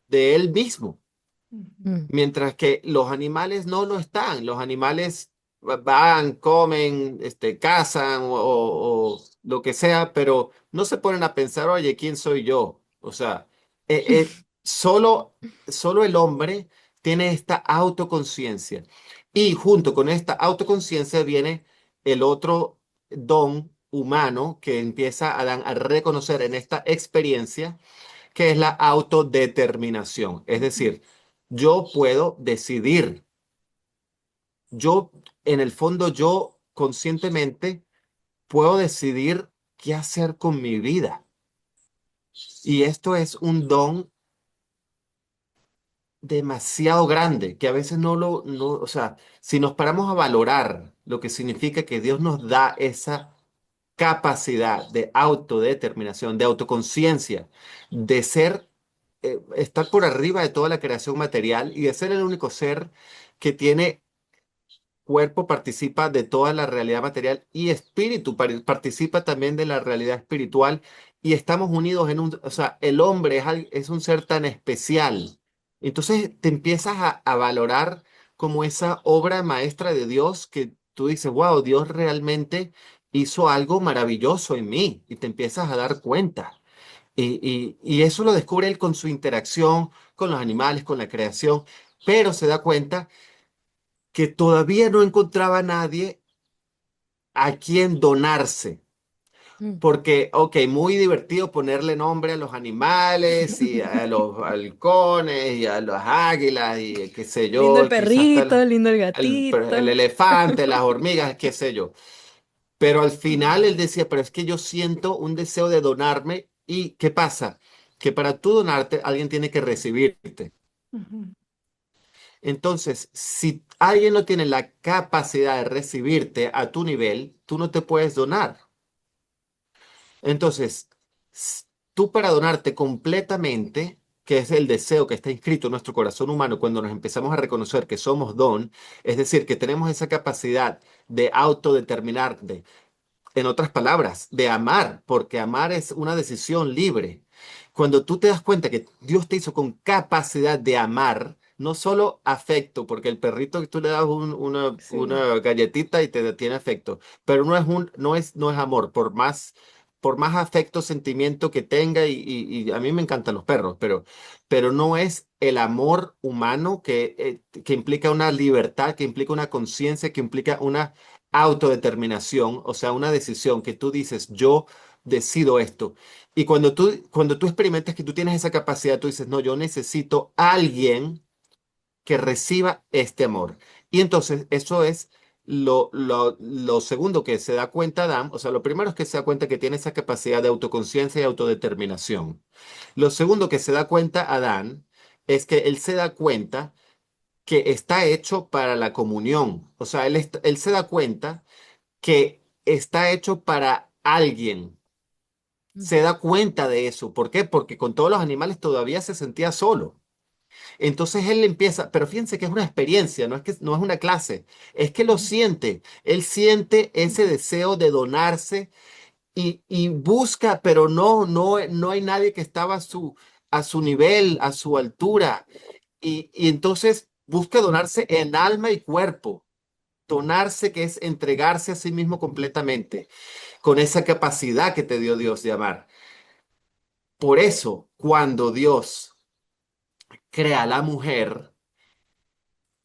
C: de él mismo,
A: Ujú.
B: Mm.
C: mientras que los animales no lo están. Los animales, van, comen, cazan o lo que sea, pero no se ponen a pensar, oye, ¿quién soy yo? O sea, solo el hombre tiene esta autoconciencia. Y junto con esta autoconciencia viene el otro don humano que empieza Adán a reconocer en esta experiencia, que es la autodeterminación. Es decir, yo puedo decidir. Yo, en el fondo, yo conscientemente puedo decidir qué hacer con mi vida. Y esto es un don demasiado grande, que a veces o sea, si nos paramos a valorar lo que significa que Dios nos da esa capacidad de autodeterminación, de autoconciencia, de ser, estar por arriba de toda la creación material y de ser el único ser que tiene cuerpo, participa de toda la realidad material y espíritu participa también de la realidad espiritual y estamos unidos en un, o sea, el hombre es un ser tan especial. Entonces te empiezas a valorar como esa obra maestra de Dios que tú dices, wow, Dios realmente hizo algo maravilloso en mí y te empiezas a dar cuenta. Y eso lo descubre él con su interacción con los animales, con la creación, pero se da cuenta que todavía no encontraba a nadie a quien donarse.
B: Mm.
C: Porque, ok, muy divertido ponerle nombre a los animales y a los halcones y a las águilas y qué sé
B: Lindo el
C: yo, quizás hasta
B: perrito, lindo el
C: el
B: gatito.
C: elefante, las hormigas, qué sé yo. Pero al final él decía, pero es que yo siento un deseo de donarme y ¿qué pasa? Que para tú donarte alguien tiene que recibirte.
A: Ujú.
C: Entonces, si alguien no tiene la capacidad de recibirte a tu nivel, tú no te puedes donar. Entonces, tú para donarte completamente, que es el deseo que está inscrito en nuestro corazón humano cuando nos empezamos a reconocer que somos don, es decir, que tenemos esa capacidad de autodeterminarte, en otras palabras, de amar, porque amar es una decisión libre. Cuando tú te das cuenta que Dios te hizo con capacidad de amar, no solo afecto, porque el perrito que tú le das
A: Sí.
C: una galletita y te tiene afecto, pero no es amor, por más afecto, sentimiento que tenga, y a mí me encantan los perros, pero no es el amor humano que implica una libertad, que implica una conciencia, que implica una autodeterminación, o sea, una decisión que tú dices, yo decido esto. Y cuando tú experimentas que tú tienes esa capacidad, tú dices, no, yo necesito a alguien que reciba este amor. Y entonces eso es lo segundo que se da cuenta Adán, o sea, lo primero es que se da cuenta que tiene esa capacidad de autoconciencia y autodeterminación. Lo segundo que se da cuenta Adán es que él se da cuenta que está hecho para la comunión. O sea, él se da cuenta que está hecho para alguien.
B: Mm.
C: Se da cuenta de eso. ¿Por qué? Porque con todos los animales todavía se sentía solo. Entonces él empieza, pero fíjense que es una experiencia, no es una clase, es que lo
A: Ujú.
C: siente. Él siente ese deseo de donarse y busca, pero no hay nadie que estaba a su nivel, a su altura. Y entonces busca donarse en alma y cuerpo. Donarse, que es entregarse a sí mismo completamente, con esa capacidad que te dio Dios de amar. Por eso, cuando Dios crea a la mujer,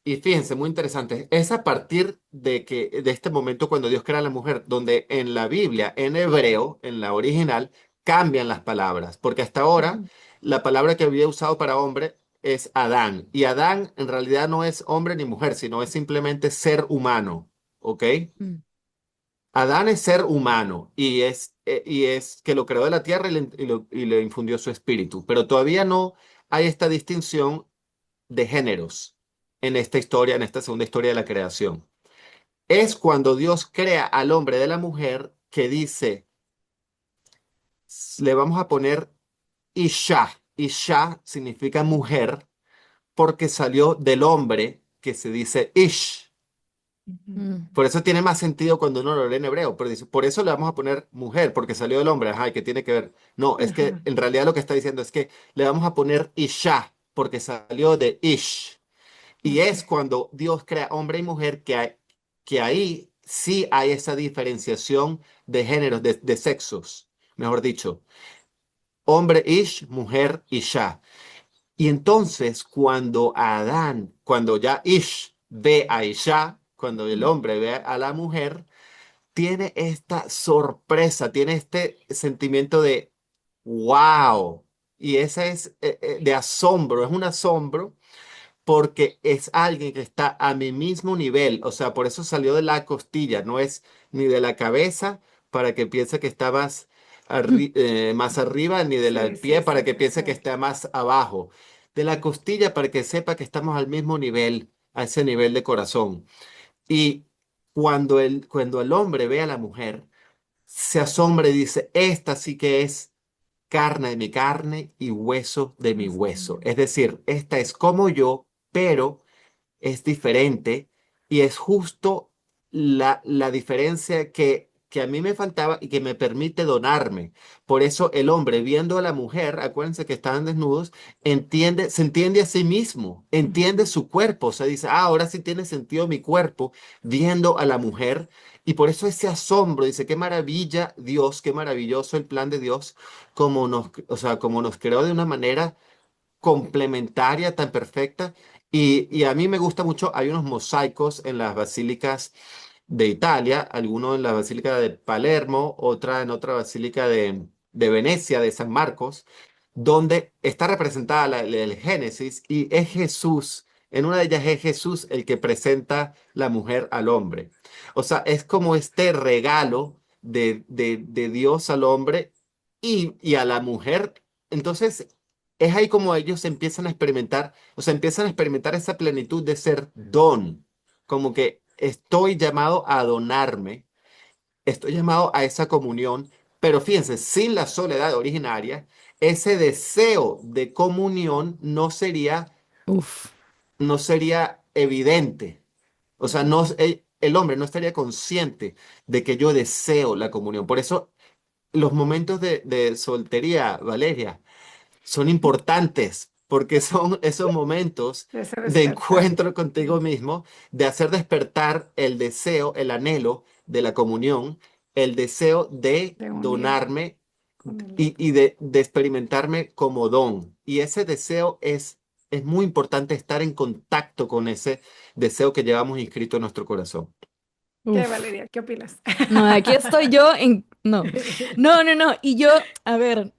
C: y fíjense, muy interesante, es a partir de este momento cuando Dios crea a la mujer, donde en la Biblia, en hebreo, en la original, cambian las palabras, porque hasta ahora
A: Ujú.
C: la palabra que había usado para hombre es Adán, y Adán en realidad no es hombre ni mujer, sino es simplemente ser humano, ¿ok?
B: Mm.
C: Adán es ser humano y es que lo creó de la tierra y le infundió su espíritu, pero todavía no hay esta distinción de géneros en esta historia, en esta segunda historia de la creación. Es cuando Dios crea al hombre de la mujer que dice, le vamos a poner Isha. Isha significa mujer porque salió del hombre que se dice Ish.
A: Ujú.
B: Mm.
C: Por eso tiene más sentido cuando uno lo lee en hebreo, pero dice, por eso le vamos a poner mujer, porque salió del hombre. Ajá, ¿y qué tiene que ver? No, es que
A: Ajá.
C: en realidad lo que está diciendo es que le vamos a poner Isha, porque salió de Ish. Y
A: Ok.
C: es cuando Dios crea hombre y mujer que ahí sí hay esa diferenciación de géneros, de sexos, mejor dicho, hombre ish, mujer isha. Y entonces cuando ya ish ve a isha, cuando el hombre ve a la mujer, tiene esta sorpresa, tiene este sentimiento de wow. Y ese es de asombro, es un asombro porque es alguien que está a mi mismo nivel, o sea, por eso salió de la costilla, no es ni de la cabeza para que piense que está más arriba, ni del
A: Sí, sí,
C: pie para
A: sí,
C: que
A: sí,
C: piense que
A: sí.
C: está más abajo, de la costilla para que sepa que estamos al mismo nivel, a ese nivel de corazón. Y cuando el hombre ve a la mujer, se asombra y dice, esta sí que es carne de mi carne y hueso de mi
A: Eso
C: hueso.
A: también.
C: Es decir, esta es como yo, pero es diferente y es justo la diferencia que a mí me faltaba y que me permite donarme. Por eso el hombre viendo a la mujer, acuérdense que estaban desnudos, se entiende a sí mismo, entiende
A: Ujú.
C: su cuerpo, o sea, dice, ahora sí tiene sentido mi cuerpo viendo a la mujer. Y por eso ese asombro, dice, qué maravilla Dios, qué maravilloso el plan de Dios, o sea, como nos creó de una manera complementaria, tan perfecta. Y a mí me gusta mucho, hay unos mosaicos en las basílicas de Italia, alguno en la basílica de Palermo, otra en otra basílica de Venecia, de San Marcos, donde está representada el Génesis y es Jesús. En una de ellas es Jesús el que presenta la mujer al hombre. O sea, es como este regalo de Dios al hombre y a la mujer. Entonces, es ahí como ellos empiezan a experimentar, o sea, empiezan a experimentar esa plenitud de ser don, como que estoy llamado a donarme, estoy llamado a esa comunión, pero fíjense, sin la soledad originaria, ese deseo de comunión
B: Uf.
C: no sería evidente. O sea, no, el hombre no estaría consciente de que yo deseo la comunión. Por eso los momentos de soltería, Valeria, son importantes porque son esos momentos
A: De ese
C: de
A: despertar.
C: encuentro contigo
A: Sí.
C: mismo, de hacer despertar el deseo, el anhelo de la comunión, el deseo de
A: De unirte
C: donarme
A: con el
C: y
A: otro.
C: de experimentarme como don. Y ese deseo es muy importante estar en contacto con ese deseo que llevamos inscrito en nuestro corazón.
A: ¿Qué,
B: Uf.
A: Valeria? ¿Qué opinas?
B: No, aquí estoy yo en... No. No, no, no. Y yo, a ver,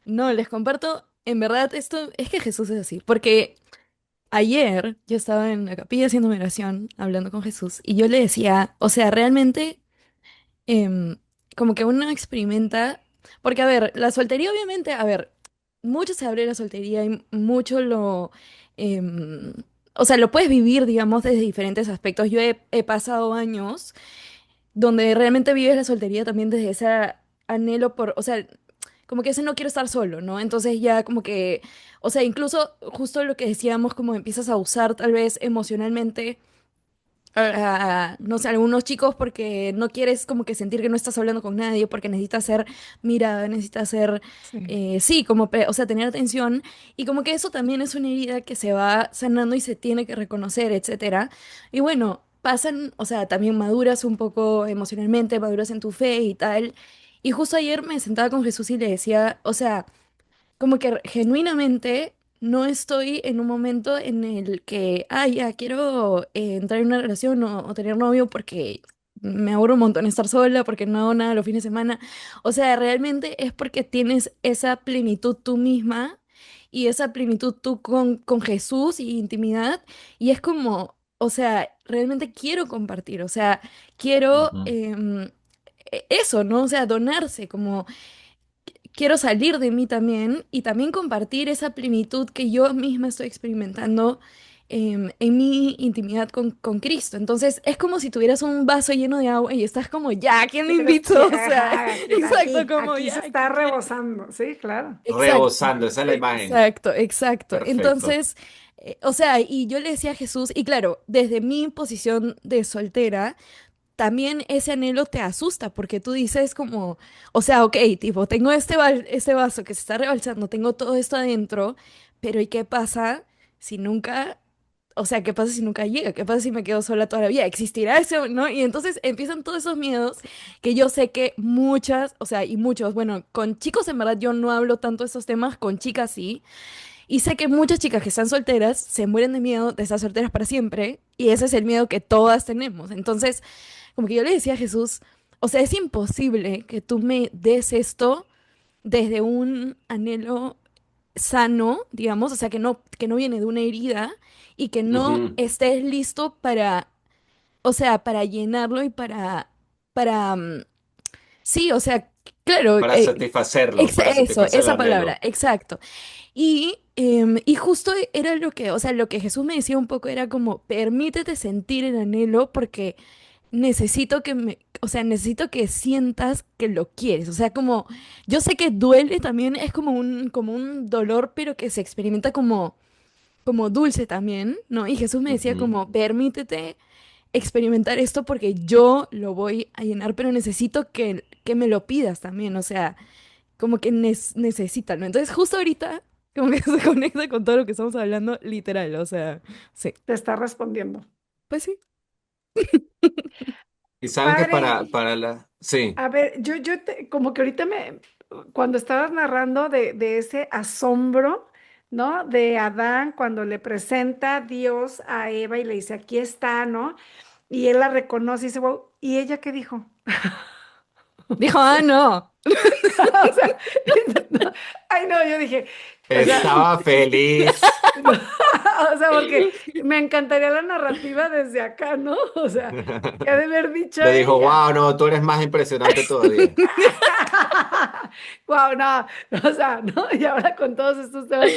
B: no, les comparto, en verdad, esto es que Jesús es así. Porque ayer yo estaba en la capilla haciendo mi oración, hablando con Jesús, y yo le decía, o sea, realmente, em, como que uno experimenta, porque a ver, la soltería obviamente, a ver, mucho se habla de la soltería y mucho em, o sea, lo puedes vivir, digamos, desde diferentes aspectos. Yo he pasado años donde realmente vives la soltería también desde ese anhelo por, o sea, como que ese no quiero estar solo, ¿no? Entonces ya como que, o sea, incluso justo lo que decíamos, como empiezas a usar tal vez emocionalmente, no sé, algunos chicos porque no quieres como que sentir que no estás hablando con nadie, porque necesitas ser mirada, necesitas ser,
A: Sí.
B: sí, como, o sea, tener atención, y como que eso también es una herida que se va sanando y se tiene que reconocer, etcétera. Y bueno, pasan, o sea, también maduras un poco emocionalmente, maduras en tu fe y tal. Y justo ayer me sentaba con Jesús y le decía, o sea, como que genuinamente no estoy en un momento en el que, ah, ya quiero entrar en una relación o tener novio porque me aburro un montón estar sola, porque no hago nada los fines de semana. O sea, realmente es porque tienes esa plenitud tú misma y esa plenitud tú con Jesús y intimidad. Y es como, o sea, realmente quiero compartir, o sea, quiero
C: Ujú,
B: eso, ¿no? O sea, donarse, como quiero salir de mí también y también compartir esa plenitud que yo misma estoy experimentando en mi intimidad con Cristo. Entonces es como si tuvieras un vaso lleno de agua y estás como, ya, ¿quién me
A: Quieres
B: invitó?
A: que,
B: O sea,
A: ajá, aquí,
B: exacto, como,
A: aquí se
B: ya,
A: está
B: ¿quién quiere?
A: rebosando. Sí, claro.
B: Exacto,
C: rebosando, esa es la imagen.
B: exacto, exacto.
C: Perfecto.
B: Entonces, o sea, y yo le decía a Jesús, y claro, desde mi posición de soltera, también ese anhelo te asusta porque tú dices como, o sea, ok, tipo, tengo este vaso que se está rebalsando, tengo todo esto adentro, pero ¿y qué pasa si nunca o sea, ¿qué pasa si nunca llega? ¿Qué pasa si me quedo sola toda la vida? ¿Existirá eso, no? Y entonces empiezan todos esos miedos que yo sé que muchas, o sea, y muchos, bueno, con chicos en verdad yo no hablo tanto de esos temas, con chicas sí. Y sé que muchas chicas que están solteras se mueren de miedo de estar solteras para siempre. Y ese es el miedo que todas tenemos. Entonces, como que yo le decía a Jesús, o sea, es imposible que tú me des esto desde un anhelo sano, digamos, o sea, que no viene de una herida y que no
C: Ujú.
B: estés listo para, o sea, para llenarlo y para, sí, o sea, claro,
C: Para satisfacerlo, para
B: eso,
C: satisfacer el
B: esa palabra,
C: anhelo.
B: exacto. Y justo era lo que, o sea, lo que Jesús me decía un poco era como, permítete sentir el anhelo porque necesito o sea, necesito que sientas que lo quieres. O sea, como, yo sé que duele también, es como un dolor, pero que se experimenta como dulce también, ¿no? Y Jesús me decía
C: Ujú.
B: como, permítete experimentar esto porque yo lo voy a llenar, pero necesito que me lo pidas también, o sea, como que necesitan, ¿no? Entonces, justo ahorita, como que se conecta con todo lo que estamos hablando, literal, o sea, sí.
A: Te está respondiendo.
B: Pues sí.
C: Y saben que
A: Padre,
C: Sí,
A: a ver, como que ahorita cuando estabas narrando de ese asombro, ¿no? De Adán cuando le presenta Dios a Eva y le dice, aquí está, ¿no? Y él la reconoce y dice, wow, ¿y ella qué dijo?
B: Dijo,
A: O
B: ah,
A: sea,
B: no.
A: o sea, no, ay no, yo dije, o sea,
C: estaba feliz.
A: no, o sea, porque me encantaría la narrativa desde acá, ¿no? O sea, ¿qué ha de haber dicho
C: Le dijo,
A: ella?
C: wow, no, tú eres más impresionante todavía.
A: Wow, no, o sea, no, y ahora con todos estos temas,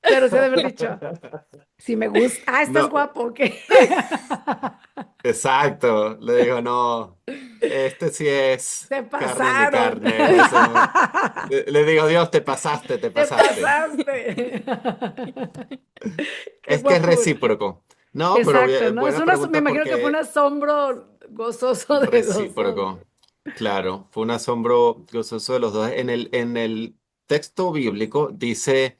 A: pero se ha de haber dicho, si me gusta, estás
C: No,
A: guapo, ¿qué?
C: exacto. Le dijo, no, este sí es
A: Se
C: carne de mi
A: pasaron,
C: carne. Le digo, Dios, te pasaste, te
A: te
C: pasaste.
A: pasaste. Qué
C: Es que es
A: guapo.
C: recíproco. No, pero
A: Exacto, ¿no?
C: buena
A: Me
C: pregunta
A: imagino que fue un
C: porque
A: asombro gozoso de los dos.
C: recíproco. Claro, fue un asombro gozoso de los dos. En el texto bíblico dice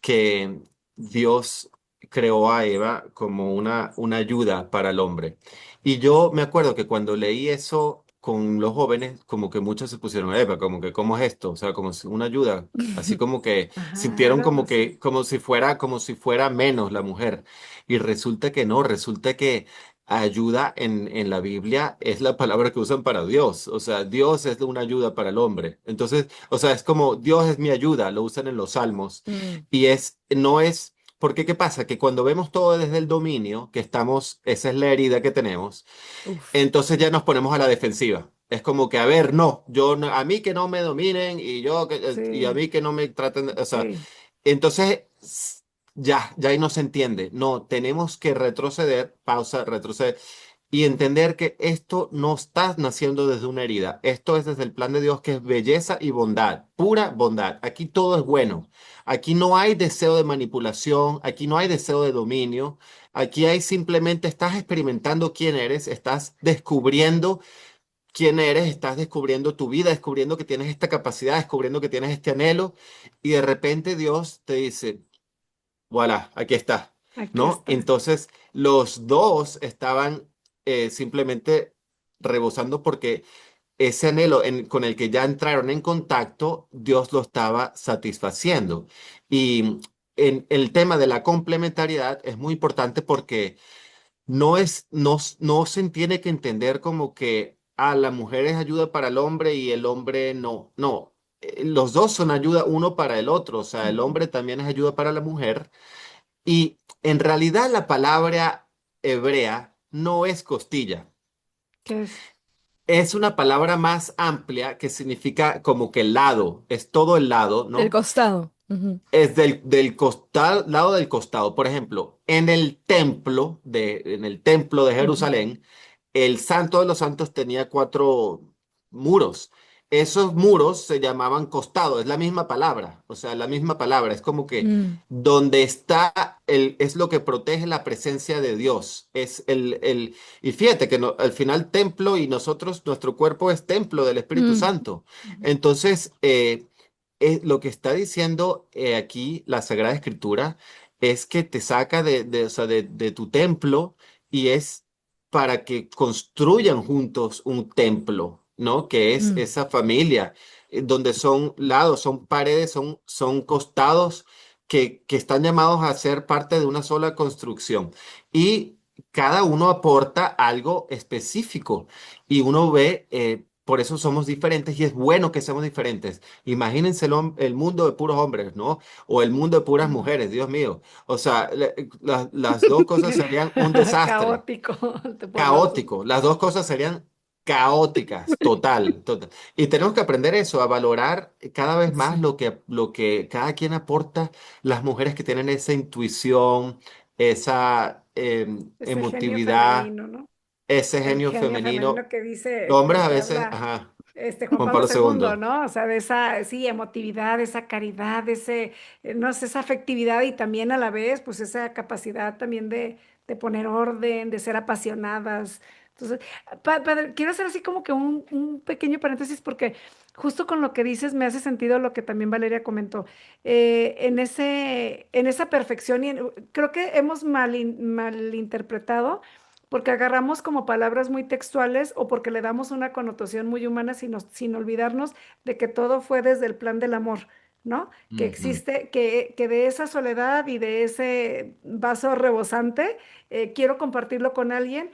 C: que Dios creó a Eva como una ayuda para el hombre. Y yo me acuerdo que cuando leí eso con los jóvenes, como que muchos se pusieron, Eva, como que, ¿cómo es esto? O sea, como si una ayuda. Así como que
A: Ajá,
C: sintieron
A: algo
C: como
A: así.
C: que, como si fuera menos la mujer. Y resulta que no, resulta que ayuda en la Biblia es la palabra que usan para Dios. O sea, Dios es una ayuda para el hombre. Entonces, o sea, es como Dios es mi ayuda, lo usan en los salmos.
B: Mm,
C: Y no es, porque ¿qué pasa? Que cuando vemos todo desde el dominio, que estamos, esa es la herida que tenemos,
B: uf,
C: entonces ya nos ponemos a la defensiva. Es como que, a ver, no, a mí que no me dominen y a
A: Sí,
C: mí que no me traten, o sea,
A: sí.
C: entonces ya ahí no se entiende. No, tenemos que retroceder, pausa, retroceder y entender que esto no está naciendo desde una herida. Esto es desde el plan de Dios que es belleza y bondad, pura bondad. Aquí todo es bueno. Aquí no hay deseo de manipulación, aquí no hay deseo de dominio. Aquí hay simplemente estás experimentando quién eres, estás descubriendo quién eres, estás descubriendo tu vida, descubriendo que tienes esta capacidad, descubriendo que tienes este anhelo y de repente Dios te dice, voilà, aquí está,
A: Aquí
C: ¿no?
A: está.
C: Entonces, los dos estaban simplemente rebosando porque ese anhelo con el que ya entraron en contacto, Dios lo estaba satisfaciendo. Y en el tema de la complementariedad es muy importante porque no se tiene que entender como que la mujer es ayuda para el hombre y el hombre no. No, los dos son ayuda uno para el otro, o sea, el
A: Ujú.
C: hombre también es ayuda para la mujer y en realidad la palabra hebrea no es costilla.
A: ¿Qué es?
C: Es una palabra más amplia que significa como que el lado, es todo el lado,
B: del
C: ¿no?
B: costado. Ujú,
C: Es del costado, lado del costado. Por ejemplo, en el templo de
A: Ujú.
C: Jerusalén, el Santo de los Santos tenía 4 muros. Esos muros se llamaban costado, es la misma palabra, o sea, la misma palabra, es como que
B: mm,
C: donde está es lo que protege la presencia de Dios. Y fíjate que al final templo y nosotros, nuestro cuerpo es templo del Espíritu
B: mm,
C: Santo.
A: Ujú.
C: Entonces, lo que está diciendo aquí la Sagrada Escritura es que te saca o sea, de tu templo y es para que construyan juntos un templo, ¿no? Que es
B: Mm.
C: esa familia, donde son lados, son paredes, son costados que están llamados a ser parte de una sola construcción. Y cada uno aporta algo específico y uno ve, por eso somos diferentes y es bueno que seamos diferentes. Imagínense el mundo de puros hombres, ¿no? O el mundo de puras
A: Mm.
C: mujeres, Dios mío. O sea, las dos cosas serían un desastre,
A: Caótico, por las dos.
C: caótico. Las dos cosas serían caóticas, total, total. Y tenemos que aprender eso, a valorar cada vez más
B: Sí.
C: lo que cada quien aporta, las mujeres que tienen esa intuición, esa
A: Ese genio
C: emotividad,
A: femenino, ¿no?
C: ese
A: El
C: genio
A: genio
C: femenino.
A: femenino que dice,
C: Los hombres
A: del
C: a
A: que
C: veces,
A: habla
C: ajá,
A: Juan
C: Juan
A: Pablo
C: Pablo
A: II,
C: II.
A: ¿no? O sea, de esa, sí, emotividad, esa caridad, ese, no sé, esa afectividad y también a la vez, pues esa capacidad también de poner orden, de ser apasionadas. Entonces, quiero hacer así como que un pequeño paréntesis porque justo con lo que dices me hace sentido lo que también Valeria comentó. En esa perfección creo que hemos malinterpretado porque agarramos como palabras muy textuales o porque le damos una connotación muy humana sin olvidarnos de que todo fue desde el plan del amor, ¿no? Que
C: Ujú.
A: existe, que de esa soledad y de ese vaso rebosante, quiero compartirlo con alguien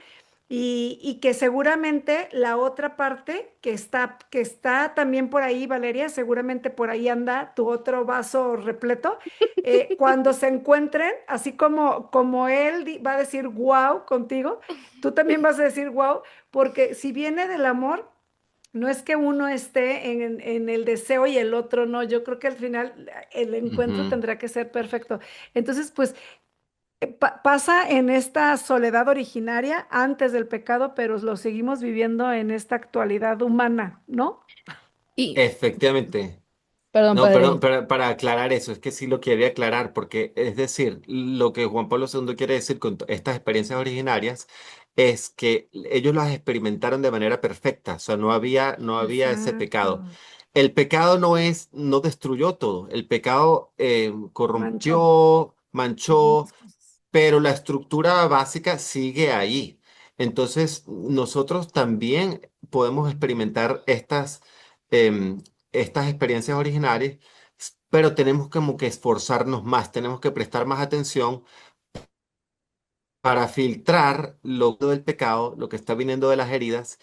A: y que seguramente la otra parte que está también por ahí, Valeria, seguramente por ahí anda tu otro vaso repleto cuando se encuentren, así como él va a decir wow contigo, tú también vas a decir wow, porque si viene del amor, no es que uno esté en el deseo y el otro no, yo creo que al final el encuentro
C: Ujú.
A: tendrá que ser perfecto. Entonces, pues pasa en esta soledad originaria antes del pecado, pero lo seguimos viviendo en esta actualidad humana, ¿no?
B: Y,
C: Efectivamente.
B: perdón,
C: No, perdón,
B: padre.
C: para aclarar eso, es que sí lo quería aclarar, porque es decir, lo que Juan Pablo II quiere decir con estas experiencias originarias es que ellos las experimentaron de manera perfecta, o sea, no había ese pecado.
A: Exacto.
C: El pecado no destruyó todo, el pecado
A: Manchó
C: corrompió, manchó,
A: algunas cosas.
C: pero la estructura básica sigue ahí. Entonces, nosotros también podemos experimentar em, estas experiencias originales, pero tenemos como que esforzarnos más, tenemos que prestar más atención para filtrar lo del pecado, lo que está viniendo de las heridas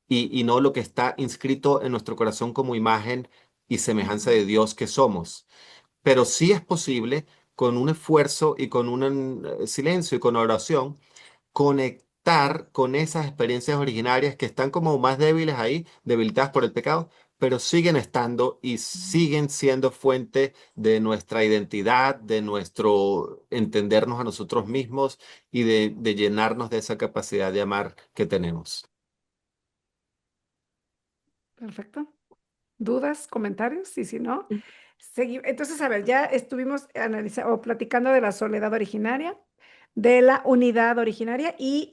C: y no lo que está inscrito en nuestro corazón como imagen y semejanza
A: Ujú.
C: de Dios que somos. Pero sí es posible con un esfuerzo y con un silencio y con oración conectar con esas experiencias originarias que están como más débiles ahí, debilitadas por el pecado, pero siguen estando y siguen siendo fuente de nuestra identidad, de nuestro entendernos a nosotros mismos y de llenarnos de esa capacidad de amar que tenemos.
A: Perfecto. ¿Dudas, comentarios? Y si no, seguimos. Entonces, a ver, ya estuvimos analizando o platicando de la soledad originaria, de la unidad originaria y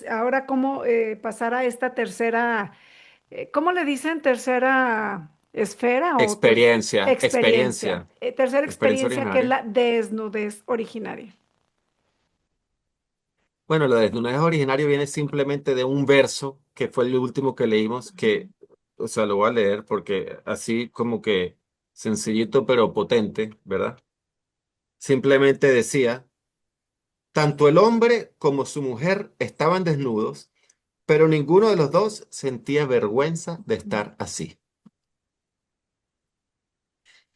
A: ahora cómo pasar a esta tercera, ¿cómo le dicen? Tercera esfera o
C: Experiencia,
A: experiencia.
C: experiencia,
A: Tercera
C: experiencia
A: experiencia que es
C: originaria.
A: la desnudez originaria.
C: Bueno, lo desnudez originario viene simplemente de un verso que fue el último que leímos, que, o sea, lo voy a leer porque así como que sencillito pero potente, ¿verdad? Simplemente decía, tanto el hombre como su mujer estaban desnudos, pero ninguno de los dos sentía vergüenza de
A: Ujú.
C: estar así.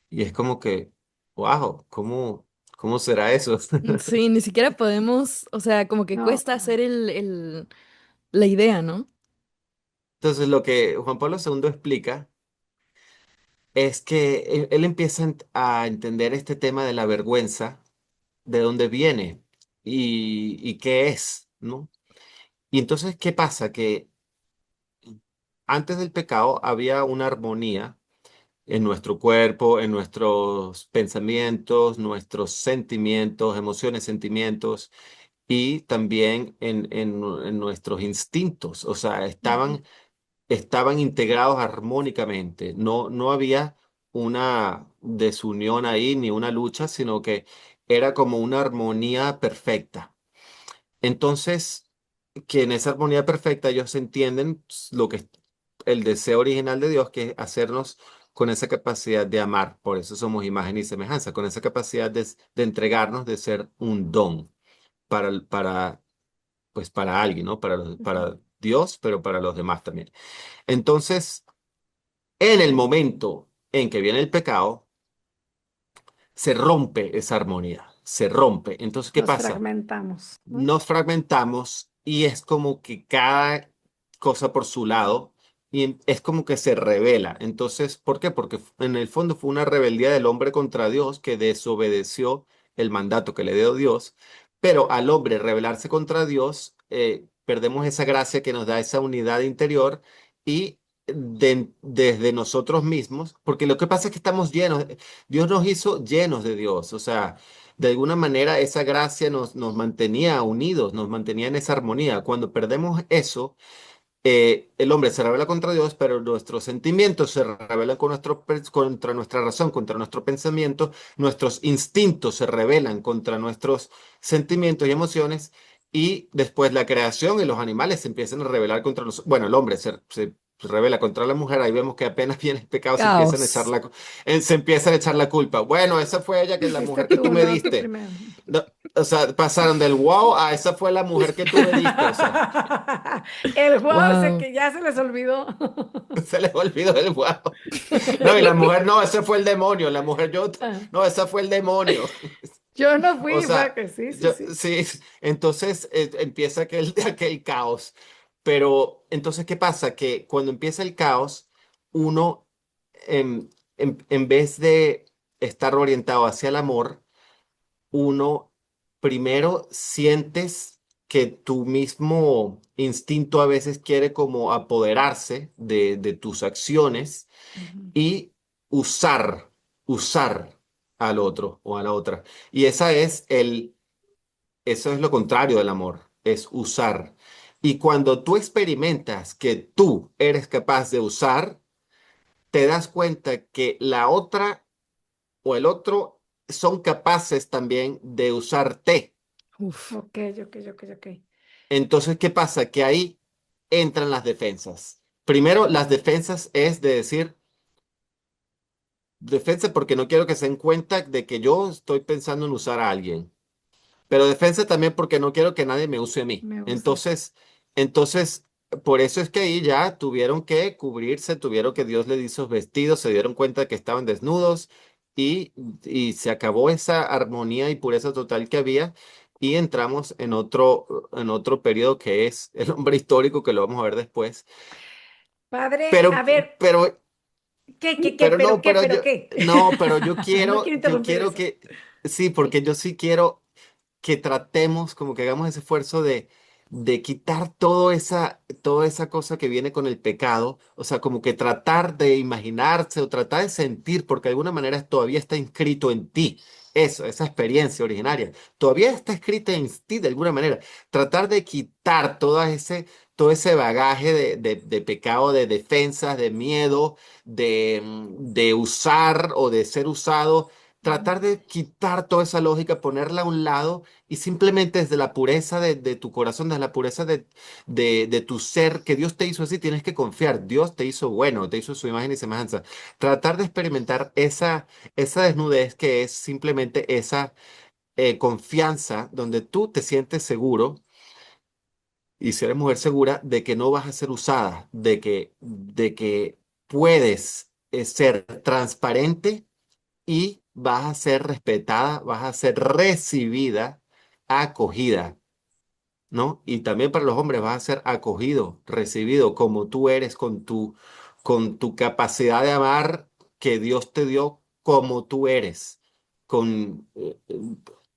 C: Y es como que, wow, ¿cómo será eso?
B: Sí, ni siquiera podemos, o sea, como que
A: No,
B: cuesta hacer la idea, ¿no?
C: Entonces, lo que Juan Pablo II explica es que él empieza a entender este tema de la vergüenza, de dónde viene y qué es, ¿no? Y entonces, ¿qué pasa? Que antes del pecado había una armonía en nuestro cuerpo, en nuestros pensamientos, nuestros sentimientos, emociones, sentimientos y también en nuestros instintos. O sea,
A: ujú,
C: estaban integrados armónicamente. No había una desunión ahí ni una lucha, sino que era como una armonía perfecta. Entonces, que en esa armonía perfecta ellos entienden lo que es el deseo original de Dios, que es hacernos con esa capacidad de amar. Por eso somos imagen y semejanza, con esa capacidad de entregarnos, de ser un don pues para alguien, ¿no?
A: Ujú.
C: Para Dios, pero para los demás también. Entonces, en el momento en que viene el pecado, se rompe esa armonía, se rompe. Entonces, ¿qué
A: Nos
C: pasa?
A: fragmentamos, ¿no?
C: Nos fragmentamos y es como que cada cosa por su lado y es como que se revela. Entonces, ¿por qué? Porque en el fondo fue una rebeldía del hombre contra Dios que desobedeció el mandato que le dio Dios, pero al hombre rebelarse contra Dios, perdemos esa gracia que nos da esa unidad interior y desde nosotros mismos, porque lo que pasa es que estamos llenos, Dios nos hizo llenos de Dios, o sea, de alguna manera esa gracia nos mantenía unidos, nos mantenía en esa armonía. Cuando perdemos eso, el hombre se revela contra Dios, pero nuestros sentimientos se rebelan contra nuestra razón, contra nuestro pensamiento, nuestros instintos se rebelan contra nuestros sentimientos y emociones, y después la creación y los animales se empiezan a rebelar contra nosotros. Bueno, el hombre se revela contra la mujer, ahí vemos que apenas viene el pecado
B: Caos.
C: se empiezan a echar la culpa. Bueno, esa fue ella, que la
A: Fuiste
C: mujer que tú
A: tú,
C: me
A: no, tú
C: diste.
A: primero.
C: No, o sea, pasaron del wow a esa fue la mujer que tú me diste, o sea.
A: El juego ese
B: Wow.
A: que ya se les olvidó.
C: Se les olvidó el guau. No, y la mujer, no, ese fue el demonio. La mujer,
A: Ah,
C: no, ese fue el demonio.
A: yo no
C: O
A: fui, fue
C: sea,
A: que sí, sí, sí.
C: sí, entonces empieza aquel caos. Pero entonces, ¿qué pasa? Que cuando empieza el caos, uno, en vez de estar orientado hacia el amor, uno primero sientes que tu mismo instinto a veces quiere como apoderarse de tus acciones
A: Ujú.
C: y usar, usar al otro o a la otra. Y eso es lo contrario del amor, es usar. Y cuando tú experimentas que tú eres capaz de usar, te das cuenta que la otra o el otro son capaces también de usarte.
B: Uf.
A: Ok, ok, ok, ok.
C: Entonces, ¿qué pasa? Que ahí entran las defensas. Primero, las defensas es de decir, defensa porque no quiero que se den cuenta de que yo estoy pensando en usar a alguien, pero defensa también porque no quiero que nadie me use a mí.
A: Me uses.
C: Entonces, por eso es que ahí ya tuvieron que cubrirse, tuvieron que Dios les hizo vestidos, se dieron cuenta que estaban desnudos y, y se acabó esa armonía y pureza total que había. Y entramos en otro periodo que es el hombre histórico, que lo vamos a ver después.
A: Padre,
C: Pero,
A: a ver,
C: pero
A: ¿qué,
C: Pero
A: pero
C: no,
A: qué,
C: pero
A: pero
C: yo,
A: qué?
C: no, pero yo
A: No quiero
C: yo
A: interrumpir
C: quiero
A: eso.
C: que, sí, porque yo sí quiero que tratemos, como que hagamos ese esfuerzo de quitar toda esa cosa que viene con el pecado, o sea, como que tratar de imaginarse o tratar de sentir, porque de alguna manera todavía está inscrito en ti. Eso, esa experiencia originaria, todavía está escrita en ti de alguna manera. Tratar de quitar todo ese bagaje de pecado, de defensas, de miedo, de usar o de ser usado,
A: Ujú.
C: tratar de quitar toda esa lógica, ponerla a un lado y simplemente desde la pureza de tu corazón, desde la pureza de tu ser, que Dios te hizo así, tienes que confiar. Dios te hizo bueno, te hizo su imagen y semejanza. Tratar de experimentar esa desnudez que es simplemente esa confianza donde tú te sientes seguro y si eres mujer segura de que no vas a ser usada, de que puedes ser transparente y vas a ser respetada, vas a ser recibida, acogida, ¿no? Y también para los hombres vas a ser acogido, recibido como tú eres con tu capacidad de amar que Dios te dio como tú eres,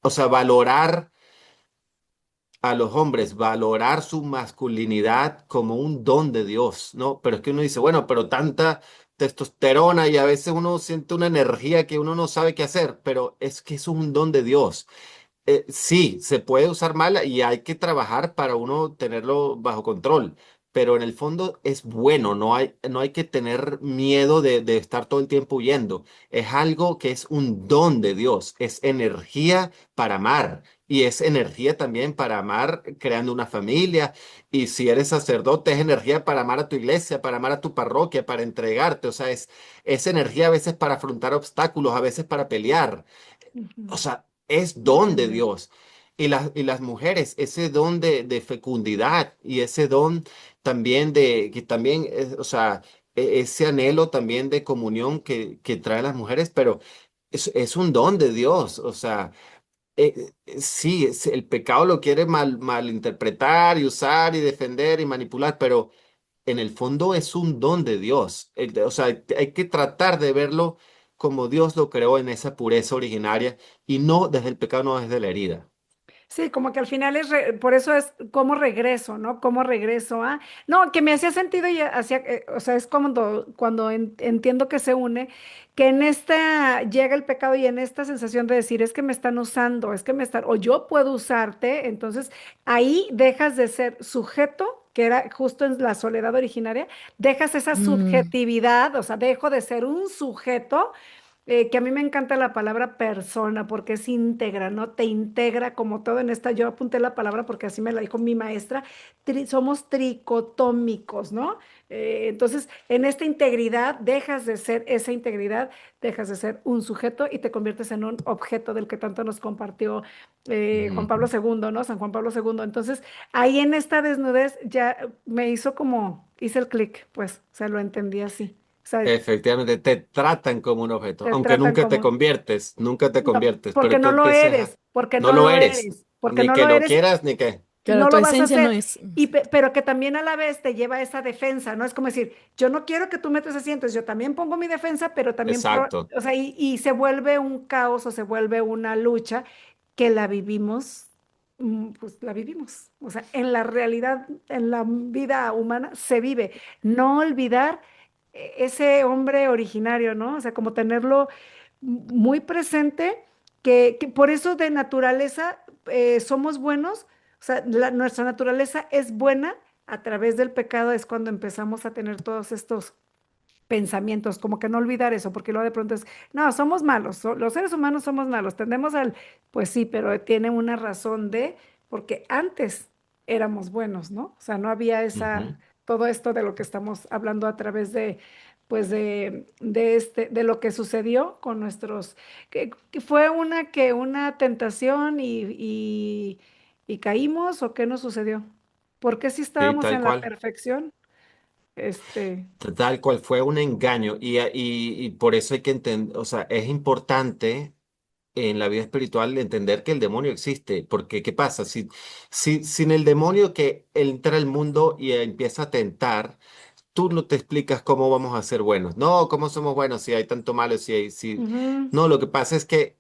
C: o sea, valorar a los hombres, valorar su masculinidad como un don de Dios, ¿no? Pero es que uno dice, bueno, pero tanta testosterona y a veces uno siente una energía que uno no sabe qué hacer, pero es que es un don de Dios. Sí, se puede usar mal y hay que trabajar para uno tenerlo bajo control, pero en el fondo es bueno, no hay que tener miedo de estar todo el tiempo huyendo. Es algo que es un don de Dios, es energía para amar. Y es energía también para amar creando una familia. Y si eres sacerdote, es energía para amar a tu iglesia, para amar a tu parroquia, para entregarte. O sea, es energía a veces para afrontar obstáculos, a veces para pelear. O
A: Ujú.
C: sea, es don de
A: Entender.
C: Dios. Y las mujeres, ese don de fecundidad y ese don también que también, o sea, ese anhelo también de comunión que traen las mujeres, pero es un don de Dios. O sea, sí, el pecado lo quiere malinterpretar y usar y defender y manipular, pero en el fondo es un don de Dios. O sea, hay que tratar de verlo como Dios lo creó en esa pureza originaria y no desde el pecado, no desde la herida.
A: Sí, como que al final por eso es cómo regreso, ¿no? Cómo regreso a... No, que me hacía sentido y hacía, o sea, es cuando entiendo que se une, que en esta llega el pecado y en esta sensación de decir, es que me están usando, es que me están, o yo puedo usarte, entonces ahí dejas de ser sujeto, que era justo en la soledad originaria, dejas esa
B: Mm,
A: subjetividad, o sea, dejo de ser un sujeto que a mí me encanta la palabra persona porque es íntegra, ¿no? Te integra como todo en esta. Yo apunté la palabra porque así me la dijo mi maestra. Somos tricotómicos, ¿no? Entonces, en esta integridad dejas de ser esa integridad, dejas de ser un sujeto y te conviertes en un objeto del que tanto nos compartió Juan
C: Ujú.
A: Pablo II, ¿no? San Juan Pablo II. Entonces, ahí en esta desnudez ya me hizo como, hice el clic, pues, o sea, lo entendí así. O sea,
C: Efectivamente, te tratan como un objeto,
A: te
C: aunque
A: tratan como,
C: nunca te
A: no,
C: conviertes,
A: porque
C: pero tú
A: no lo
C: empiezas a,
A: eres, porque
C: no
A: no
C: lo
A: lo
C: eres,
A: eres, porque
C: ni
A: no
C: que
A: lo
C: lo
A: eres,
C: quieras, ni que.
B: claro,
A: no
B: tu
A: lo vas a
B: esencia no
A: hacer.
B: es...
A: Pero que también a la vez te lleva a esa defensa, ¿no? Es como decir, yo no quiero que tú metas así, entonces yo también pongo mi defensa, pero también,
C: Exacto.
A: o sea, y se vuelve un caos o se vuelve una lucha que la vivimos, pues la vivimos. O sea, en la realidad, en la vida humana se vive. No olvidar ese hombre originario, ¿no? O sea, como tenerlo muy presente, que por eso de naturaleza somos buenos, o sea, nuestra naturaleza es buena, a través del pecado es cuando empezamos a tener todos estos pensamientos, como que no olvidar eso, porque luego de pronto es, no, somos malos, los seres humanos somos malos, tendemos al, pues sí, pero tiene una razón de, porque antes éramos buenos, ¿no? O sea, no había
C: Ujú,
A: todo esto de lo que estamos hablando a través de, pues de lo que sucedió con nuestros, que fue una tentación y caímos, ¿o qué nos sucedió? ¿Por qué si
C: sí,
A: estábamos
C: tal
A: en la
C: cual.
A: perfección? Este,
C: Tal cual fue un engaño y por eso hay que entender, o sea, es importante en la vida espiritual entender que el demonio existe, porque ¿qué pasa? Si sin el demonio que entra al mundo y empieza a tentar, tú no te explicas cómo vamos a ser buenos. No, ¿cómo somos buenos si hay tanto malo? Si...
A: ujú.
C: No, lo que pasa es que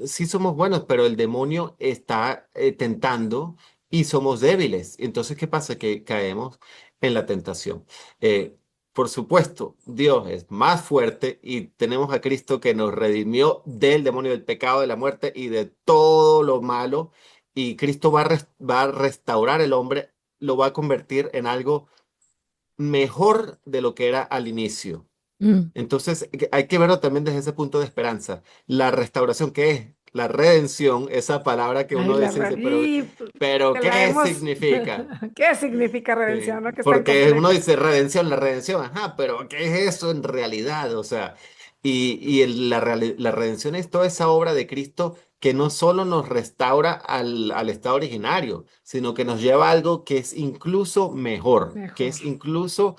C: sí somos buenos, pero el demonio está tentando y somos débiles. Entonces, ¿qué pasa? Que caemos en la tentación. Eh, por supuesto, Dios es más fuerte y tenemos a Cristo que nos redimió del demonio, del pecado, de la muerte y de todo lo malo. Y Cristo va a restaurar el hombre, lo va a convertir en algo mejor de lo que era al inicio.
B: Mm.
C: Entonces, hay que verlo también desde ese punto de esperanza. La restauración, ¿qué es? La redención, esa palabra que
A: Ay,
C: uno dice, pero
A: que la
C: ¿qué
A: hemos.
C: significa?
A: ¿Qué significa
C: Sí,
A: redención, no? Que es tan
C: porque uno
A: compleja.
C: dice redención, la redención, ajá, pero ¿qué es eso en realidad? O sea, la redención es toda esa obra de Cristo que no solo nos restaura al estado originario, sino que nos lleva a algo que es incluso mejor, que
A: Mejor.
C: es incluso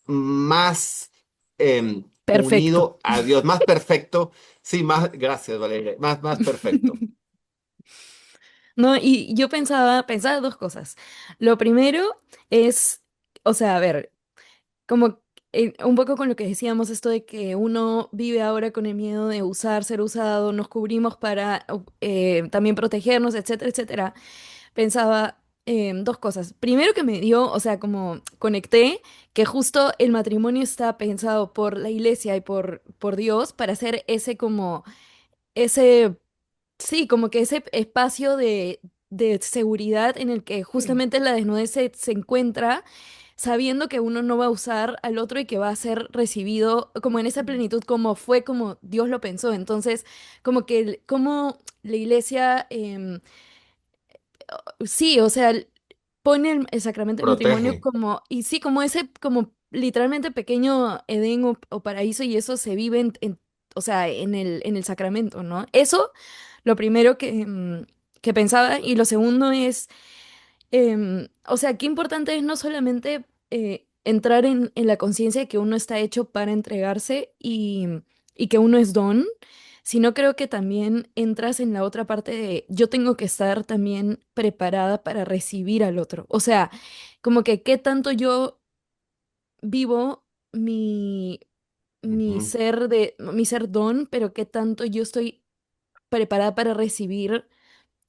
C: más
B: Perfecto.
C: unido a Dios, más perfecto. Sí, más, gracias, Valeria, más perfecto.
B: No, y yo pensaba dos cosas. Lo primero es, o sea, a ver, como un poco con lo que decíamos, esto de que uno vive ahora con el miedo de usar, ser usado, nos cubrimos para también protegernos, etcétera, etcétera. Pensaba dos cosas. Primero que me dio, o sea, como conecté que justo el matrimonio está pensado por la iglesia y por Dios para hacer ese como, ese, sí, como que ese espacio de seguridad en el que
A: Sí.
B: justamente la desnudez se encuentra. sabiendo que uno no va a usar al otro y que va a ser recibido como en esa plenitud, como fue, como Dios lo pensó. Entonces, como que, como la iglesia, sí, o sea, pone el sacramento del matrimonio
C: Protege.
B: como, y sí, como ese, como literalmente pequeño Edén o paraíso, y eso se vive o sea, en el sacramento, ¿no? Eso, lo primero que pensaba, y lo segundo es, o sea, qué importante es no solamente entrar en la conciencia de que uno está hecho para entregarse y que uno es don, sino creo que también entras en la otra parte de yo tengo que estar también preparada para recibir al otro. O sea, como que qué tanto yo vivo
C: Ujú,
B: mi ser don, pero qué tanto yo estoy preparada para recibir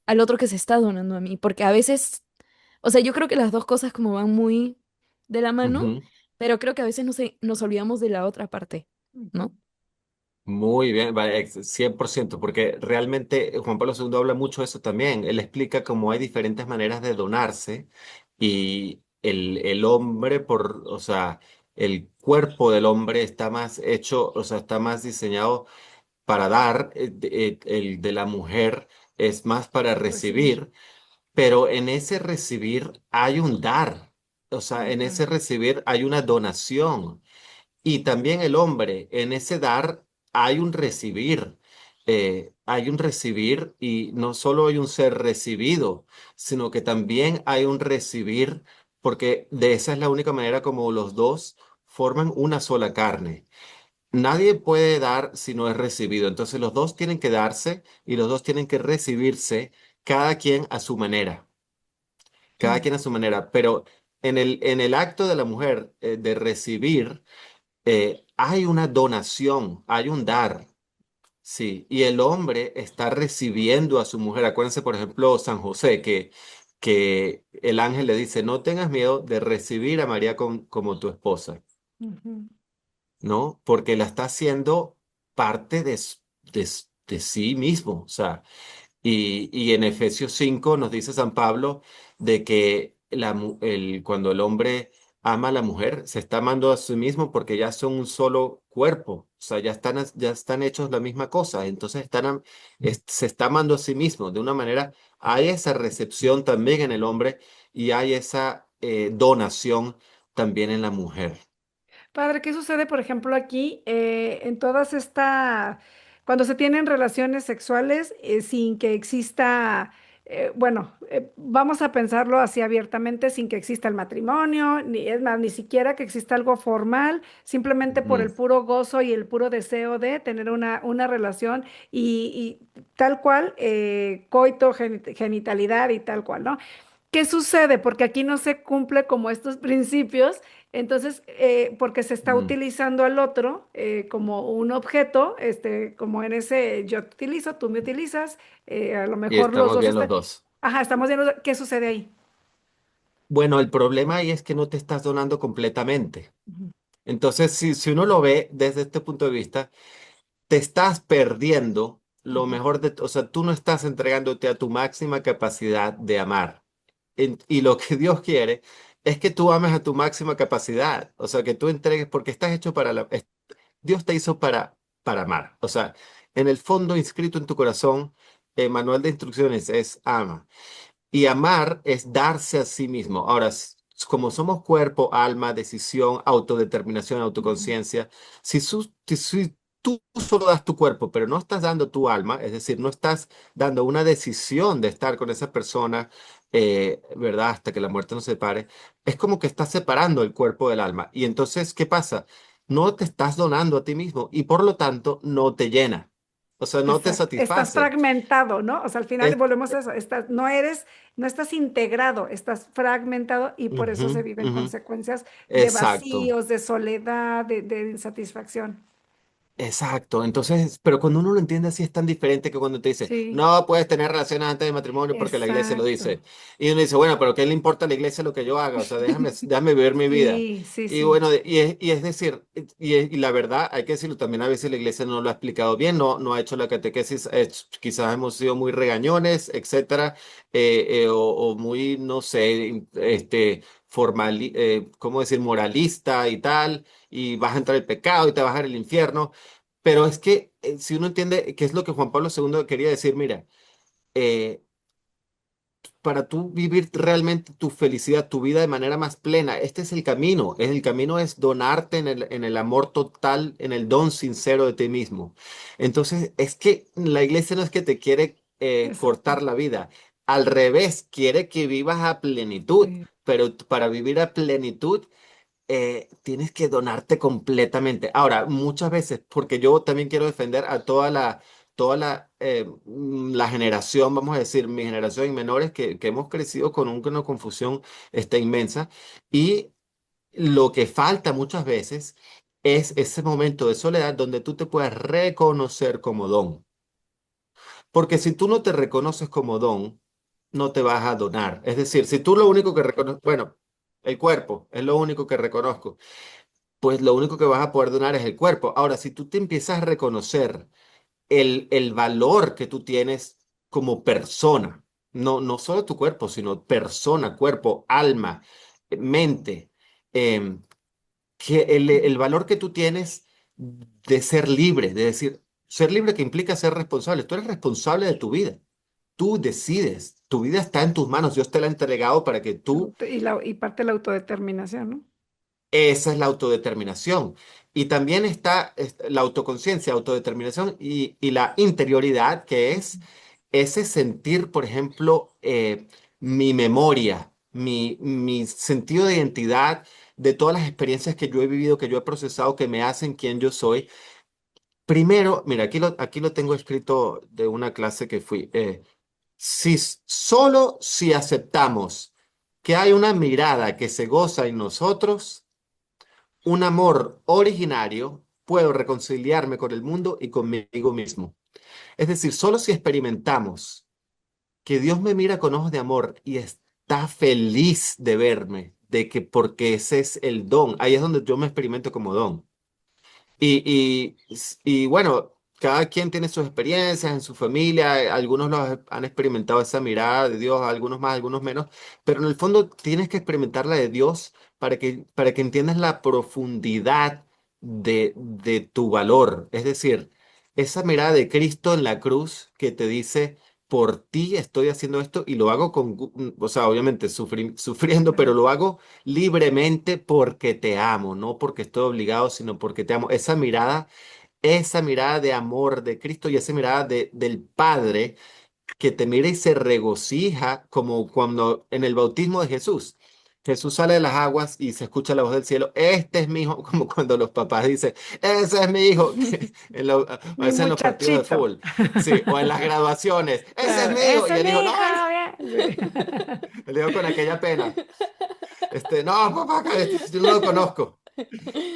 B: al otro que se está donando a mí. Porque a veces, o sea, yo creo que las dos cosas como van muy de la mano,
C: ujú.
B: pero creo que a veces nos olvidamos de la otra parte, ¿no?
C: Muy bien, vale, 100%, porque realmente Juan Pablo II habla mucho de eso también. Él explica cómo hay diferentes maneras de donarse y el hombre, o sea, el cuerpo del hombre está más hecho, o sea, está más diseñado para dar, el de la mujer es más para
A: Recibir.
C: recibir, pero en ese recibir hay un dar, o sea, en
A: Ujú.
C: ese recibir hay una donación. Y también el hombre, en ese dar hay un recibir, hay un recibir y no solo hay un ser recibido, sino que también hay un recibir, porque de esa es la única manera como los dos forman una sola carne. Nadie puede dar si no es recibido, entonces los dos tienen que darse y los dos tienen que recibirse, cada quien a su manera, cada
A: Mm.
C: quien a su manera, pero en el acto de la mujer, de recibir, hay una donación, hay un dar, sí, y el hombre está recibiendo a su mujer. Acuérdense, por ejemplo, San José, que el ángel le dice, no tengas miedo de recibir a María como tu esposa,
A: Ujú.
C: ¿no? Porque la está haciendo parte de sí mismo, o sea. Y en Efesios 5 nos dice San Pablo de que cuando el hombre ama a la mujer, se está amando a sí mismo porque ya son un solo cuerpo, o sea, ya están hechos la misma cosa, entonces se está amando a sí mismo. De una manera, hay esa recepción también en el hombre y hay esa donación también en la mujer.
A: Padre, ¿qué sucede, por ejemplo, aquí en todas esta, cuando se tienen relaciones sexuales sin que exista, bueno, vamos a pensarlo así abiertamente, sin que exista el matrimonio, ni es más, ni siquiera que exista algo formal, simplemente por
C: Ujú,
A: el puro gozo y el puro deseo de tener una relación y tal cual, coito, genitalidad y tal cual, ¿no? ¿Qué sucede? Porque aquí no se cumple como estos principios, entonces, porque se está
C: ujú.
A: utilizando al otro como un objeto, como en ese yo te utilizo, tú me utilizas, a lo
C: Y
A: mejor los
C: estamos
A: dos
C: bien los
A: están,
C: dos.
A: ajá, estamos viendo qué sucede ahí.
C: Bueno, el problema ahí es que no te estás donando completamente.
A: Ujú,
C: Entonces, si uno lo ve desde este punto de vista, te estás perdiendo lo
A: ujú,
C: mejor o sea, tú no estás entregándote a tu máxima capacidad de amar. Y lo que Dios quiere es que tú ames a tu máxima capacidad, o sea, que tú entregues porque estás hecho Dios te hizo para amar. O sea, en el fondo inscrito en tu corazón, el manual de instrucciones es ama. Y amar es darse a sí mismo. Ahora, como somos cuerpo, alma, decisión, autodeterminación,
A: ujú,
C: autoconciencia, si tú solo das tu cuerpo, pero no estás dando tu alma, es decir, no estás dando una decisión de estar con esa persona, ¿verdad? Hasta que la muerte nos separe, es como que estás separando el cuerpo del alma. Y entonces, ¿qué pasa? No te estás donando a ti mismo y por lo tanto no te llena. O sea, no te
A: exacto. Estás
C: satisface.
A: fragmentado, ¿no? O sea, al final volvemos a eso, no eres, no estás integrado, estás fragmentado y por eso se
C: Ujú,
A: viven
C: ujú.
A: consecuencias de
C: Exacto,
A: vacíos, de soledad, de insatisfacción.
C: exacto. Entonces, pero cuando uno lo entiende así es tan diferente que cuando te dice,
A: Sí,
C: no puedes tener relaciones antes del matrimonio porque la iglesia lo
A: exacto.
C: dice. Y uno dice, bueno, pero ¿qué le importa a la iglesia lo que yo haga? O sea, déjame vivir mi vida.
A: Sí, sí,
C: Y
A: sí.
C: bueno, y es decir, y la verdad, hay que decirlo también, a veces la iglesia no lo ha explicado bien, no ha hecho la catequesis, quizás hemos sido muy regañones, etcétera, o muy, no sé, ¿cómo decir? Moralista y tal, y vas a entrar el pecado y te vas a ir al infierno. Pero es que si uno entiende qué es lo que Juan Pablo II quería decir, mira, eh, para tú vivir realmente tu felicidad, tu vida de manera más plena, este es el camino. El camino es donarte en el amor total, en el don sincero de ti mismo. Entonces, es que la iglesia no es que te quiere
A: Exacto.
C: cortar la vida. Al revés, quiere que vivas a plenitud.
A: Sí,
C: Pero para vivir a plenitud tienes que donarte completamente. Ahora, muchas veces, porque yo también quiero defender a la generación, vamos a decir, mi generación y menores que hemos crecido con una confusión inmensa. Y lo que falta muchas veces es ese momento de soledad donde tú te puedas reconocer como don. Porque si tú no te reconoces como don, no te vas a donar. Es decir, si tú lo único que reconoces, bueno, el cuerpo es lo único que reconozco, pues lo único que vas a poder donar es el cuerpo. Ahora, si tú te empiezas a reconocer el valor que tú tienes como persona, no solo tu cuerpo, sino persona, cuerpo, alma, mente, em, que el valor que tú tienes de ser libre, de decir, ser libre que implica ser responsable. Tú eres responsable de tu vida. Tú decides. Tu vida está en tus manos. Dios te la ha entregado para que tú.
A: y parte de la autodeterminación, ¿no?
C: Esa es la autodeterminación. Y también está la autoconciencia, autodeterminación y la interioridad, que
A: Ujú.
C: es ese sentir, por ejemplo, mi memoria, mi sentido de identidad de todas las experiencias que yo he vivido, que yo he procesado, que me hacen quien yo soy. Primero, mira, aquí lo tengo escrito de una clase que fui. Solo si aceptamos que hay una mirada que se goza en nosotros, un amor originario, puedo reconciliarme con el mundo y conmigo mismo. Es decir, solo si experimentamos que Dios me mira con ojos de amor y está feliz de verme, de que porque ese es el don, ahí es donde yo me experimento como don. Y bueno, cada quien tiene sus experiencias en su familia, algunos han experimentado esa mirada de Dios, algunos más, algunos menos, pero en el fondo tienes que experimentar la de Dios para que entiendas la profundidad de tu valor. Es decir, esa mirada de Cristo en la cruz que te dice, por ti estoy haciendo esto y lo hago o sea, obviamente sufriendo, pero
A: Claro.
C: lo hago libremente porque te amo, no porque estoy obligado, sino porque te amo. Esa mirada de amor de Cristo y esa mirada del Padre que te mira y se regocija como cuando en el bautismo de Jesús. Jesús sale de las aguas y se escucha la voz del cielo. Este es mi hijo, como cuando los papás dicen, ese es mi hijo, a
A: Mi
C: veces en los partidos de
A: muchachito.
C: fútbol, sí, o en las graduaciones, ese es
A: Claro,
C: mi hijo.
A: ese
C: Y
A: es
C: el
A: mi
C: hijo, no,
A: hijo, bien. Sí.
C: el hijo con aquella pena. No, papá, yo no lo conozco.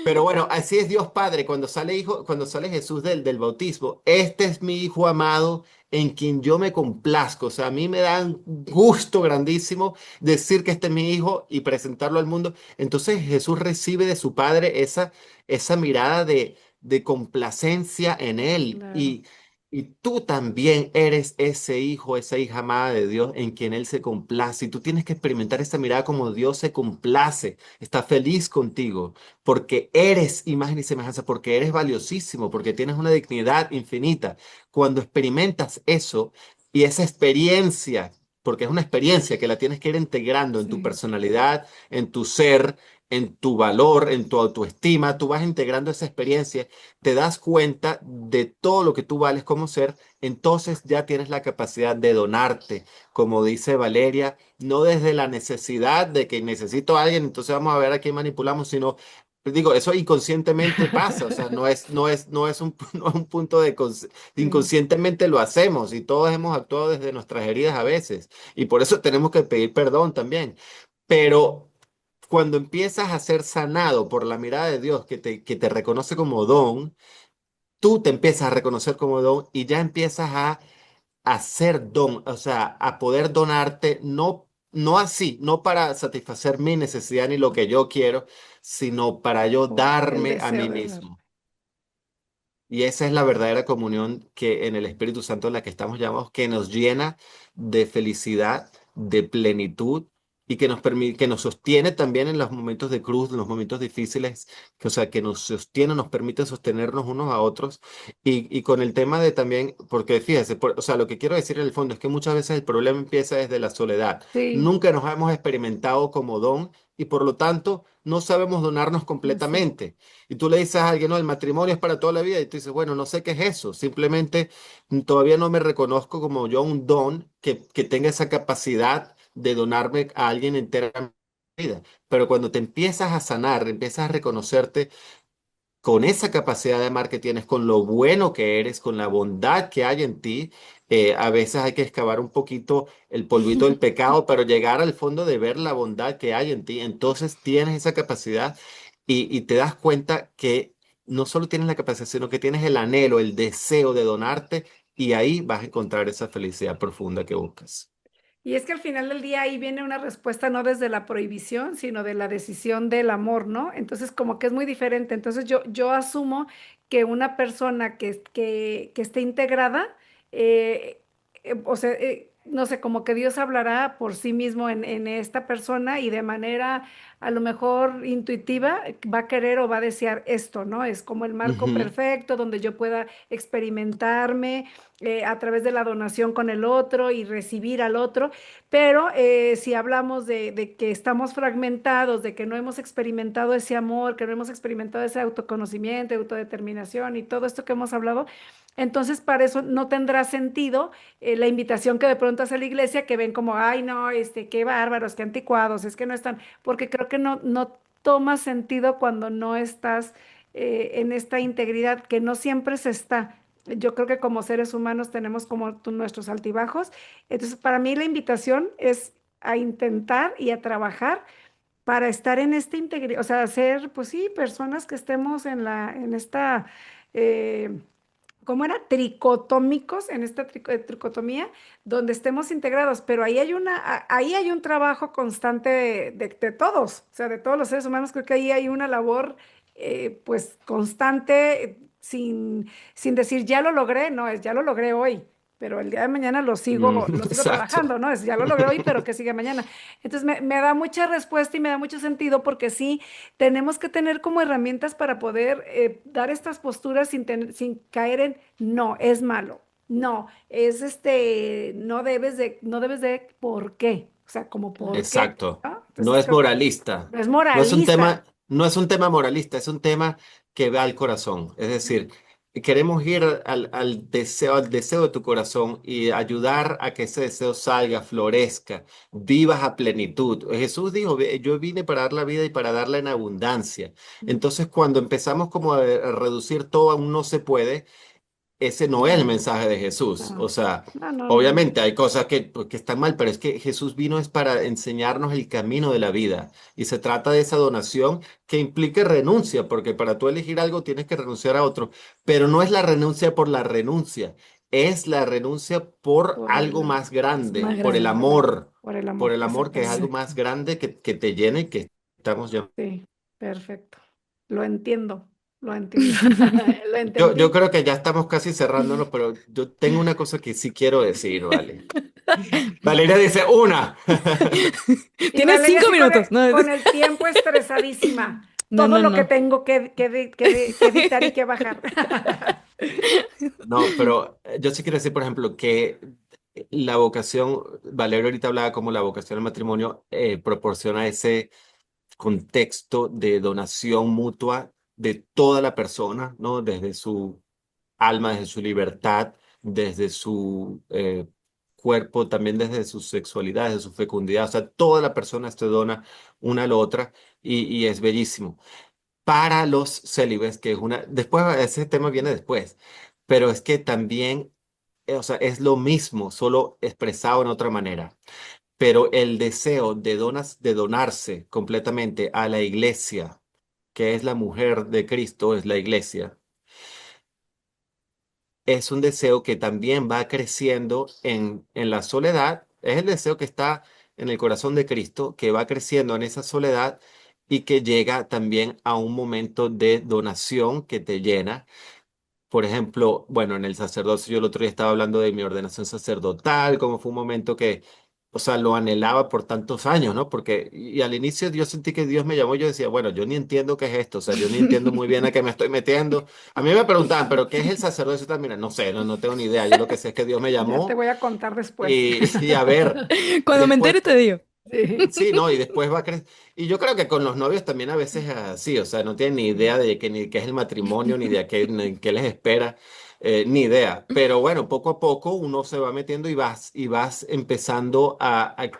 C: Pero bueno, así es Dios Padre. Cuando sale Jesús del bautismo, este es mi Hijo amado en quien yo me complazco. O sea, a mí me da un gusto grandísimo decir que este es mi Hijo y presentarlo al mundo. Entonces Jesús recibe de su Padre esa mirada de complacencia en él.
A: Claro.
C: Y tú también eres ese hijo, esa hija amada de Dios en quien Él se complace. Y tú tienes que experimentar esa mirada como Dios se complace, está feliz contigo porque eres imagen y semejanza, porque eres valiosísimo, porque tienes una dignidad infinita. Cuando experimentas eso y esa experiencia, porque es una experiencia que la tienes que ir integrando en tu
A: Sí.
C: personalidad, en tu ser, en tu valor, en tu autoestima, tú vas integrando esa experiencia, te das cuenta de todo lo que tú vales como ser, entonces ya tienes la capacidad de donarte, como dice Valeria, no desde la necesidad de que necesito a alguien, entonces vamos a ver a quién manipulamos, sino digo, eso inconscientemente pasa, o sea, no es un punto
A: Sí.
C: inconscientemente lo hacemos y todos hemos actuado desde nuestras heridas a veces y por eso tenemos que pedir perdón también. Pero cuando empiezas a ser sanado por la mirada de Dios que te reconoce como don, tú te empiezas a reconocer como don y ya empiezas a ser don, o sea, a poder donarte, no así, no para satisfacer mi necesidad ni lo que yo quiero, sino para yo
A: Por el
C: darme a
A: deseo
C: mí
A: de dar.
C: mismo. Y esa es la verdadera comunión que en el Espíritu Santo en la que estamos llamados, que nos llena de felicidad, de plenitud y que que nos sostiene también en los momentos de cruz, en los momentos difíciles, que, o sea, que nos sostiene, nos permite sostenernos unos a otros. Y con el tema de también, porque fíjese, o sea, lo que quiero decir en el fondo es que muchas veces el problema empieza desde la soledad.
A: Sí,
C: Nunca nos hemos experimentado como don y por lo tanto no sabemos donarnos
A: eso.
C: completamente. Y tú le dices a alguien, no, el matrimonio es para toda la vida y tú dices, bueno, no sé qué es eso, simplemente todavía no me reconozco como yo un don que tenga esa capacidad de donarme a alguien entera vida. Pero cuando te empiezas a sanar, empiezas a reconocerte con esa capacidad de amar que tienes, con lo bueno que eres, con la bondad que hay en ti, a veces hay que excavar un poquito el polvito del pecado, pero llegar al fondo de ver la bondad que hay en ti. Entonces tienes esa capacidad y te das cuenta que no solo tienes la capacidad, sino que tienes el anhelo, el deseo de donarte y ahí vas a encontrar esa felicidad profunda que buscas.
A: Y es que al final del día ahí viene una respuesta no desde la prohibición, sino de la decisión del amor, ¿no? Entonces como que es muy diferente. Entonces yo asumo que una persona que esté integrada, eh, o sea, no sé, como que Dios hablará por sí mismo en esta persona y de manera a lo mejor intuitiva va a querer o va a desear esto, ¿no? Es como el marco
C: Ujú,
A: perfecto donde yo pueda experimentarme a través de la donación con el otro y recibir al otro. Pero si hablamos de que estamos fragmentados, de que no hemos experimentado ese amor, que no hemos experimentado ese autoconocimiento, autodeterminación y todo esto que hemos hablado, entonces para eso no tendrá sentido la invitación que de pronto hace la iglesia, que ven como, ay, no, qué bárbaros, qué anticuados, es que no están, porque creo que no toma sentido cuando no estás en esta integridad, que no siempre se está. Yo creo que como seres humanos tenemos como nuestros altibajos. Entonces, para mí la invitación es a intentar y a trabajar para estar en esta integridad, o sea, ser, pues sí, personas que estemos en esta, eh, ¿cómo era? Tricotómicos, en esta tricotomía, donde estemos integrados, pero ahí hay ahí hay un trabajo constante de todos, o sea, de todos los seres humanos, creo que ahí hay una labor, pues, constante, sin decir, ya lo logré, no, es ya lo logré hoy, pero el día de mañana lo sigo
C: exacto.
A: trabajando, ¿no? Es ya lo logré hoy, pero que sigue mañana. Entonces, me da mucha respuesta y me da mucho sentido porque sí, tenemos que tener como herramientas para poder dar estas posturas sin caer en no, es malo. No, es no debes de, ¿por qué? O sea, como ¿por qué?
C: Exacto.
A: ¿No?
C: No
A: Entonces
C: es
A: creo que
C: moralista.
A: es moralista.
C: No es un tema moralista, es un tema que va al corazón. Es decir, queremos ir al deseo de tu corazón y ayudar a que ese deseo salga, florezca, vivas a plenitud. Jesús dijo, Yo vine para dar la vida y para darla en abundancia". Entonces, cuando empezamos como a reducir todo a un no se puede, ese no es el
A: No,
C: mensaje de Jesús. O
A: no,
C: sea,
A: no.
C: obviamente hay cosas que están mal, pero es que Jesús vino es para enseñarnos el camino de la vida. Y se trata de esa donación que implique renuncia, porque para tú elegir algo tienes que renunciar a otro. Pero no es la renuncia por la renuncia, es la renuncia por
A: Por
C: algo
A: el
C: más
B: Más
C: grande,
B: grande.
C: por
A: amor,
C: el amor que es algo
A: exactamente.
C: más grande que te llena y que estamos ya.
A: Sí, perfecto. Lo entiendo, lo entiendo. Lo
C: Yo
A: entendí.
C: creo que ya estamos casi cerrándonos, pero yo tengo una cosa que sí quiero decir, ¿vale? Valeria dice una.
A: Y
B: Tienes
A: Valeria,
B: 5 minutos. No,
A: con el tiempo estresadísima.
B: no,
A: Todo
B: no.
A: lo que
B: No.
A: tengo que editar y que bajar.
C: No, pero yo sí quiero decir, por ejemplo, que la vocación, Valeria ahorita hablaba como la vocación al matrimonio proporciona ese contexto de donación mutua de toda la persona, ¿no? Desde su alma, desde su libertad, desde su cuerpo, también desde su sexualidad, desde su fecundidad. O sea, toda la persona se dona una a la otra y es bellísimo. Para los célibes, que es una, después ese tema viene después, pero es que también, o sea, es lo mismo, solo expresado en otra manera. Pero el deseo de donarse completamente a la iglesia, que es la mujer de Cristo, es la iglesia, es un deseo que también va creciendo en la soledad. Es el deseo que está en el corazón de Cristo, que va creciendo en esa soledad y que llega también a un momento de donación que te llena. Por ejemplo, bueno, en el sacerdocio, yo el otro día estaba hablando de mi ordenación sacerdotal, como fue un momento que, o sea, lo anhelaba por tantos años, ¿no? Porque, y al inicio yo sentí que Dios me llamó y yo decía, bueno, yo ni entiendo qué es esto, o sea, yo ni entiendo muy bien a qué me estoy metiendo. A mí me preguntaban, ¿pero qué es el sacerdocio también? No sé, no tengo ni idea. Yo lo que sé es que Dios me
A: Ya te
C: llamó
A: voy a contar después.
C: y a ver,
B: Cuando me
C: después,
B: entere te digo.
A: Sí.
C: sí, ¿no? Y después va a crecer. Y yo creo que con los novios también a veces es así, o sea, no tienen ni idea de qué, ni qué es el matrimonio, ni de qué, ni qué les espera, ni idea. Pero bueno, poco a poco uno se va metiendo y vas empezando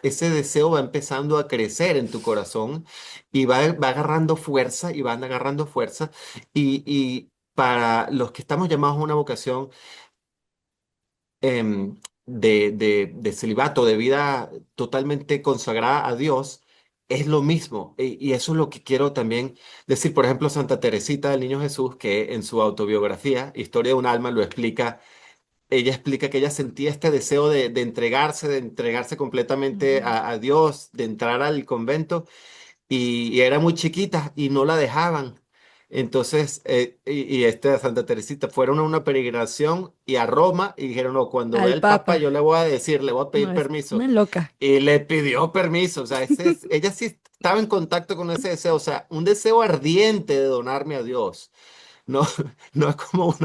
C: ese deseo va empezando a crecer en tu corazón y va agarrando fuerza y van agarrando fuerza. Y para los que estamos llamados a una vocación, de celibato, de vida totalmente consagrada a Dios, es lo mismo. Y eso es lo que quiero también decir. Por ejemplo, Santa Teresita del Niño Jesús, que en su autobiografía, Historia de un alma, lo explica. Ella explica que ella sentía este deseo de entregarse completamente
A: Ujú.
C: a Dios, de entrar al convento y era muy chiquita y no la dejaban. Entonces, de Santa Teresita fueron a una peregrinación y a Roma y dijeron, no, cuando vea
B: Al
C: el Papa
B: Papa.
C: yo le voy a decir, le voy a
B: No,
C: pedir
B: es
C: permiso.
B: una loca.
C: Y le pidió permiso, o sea, ella sí estaba en contacto con ese deseo, o sea, un deseo ardiente de donarme a Dios. No, no es como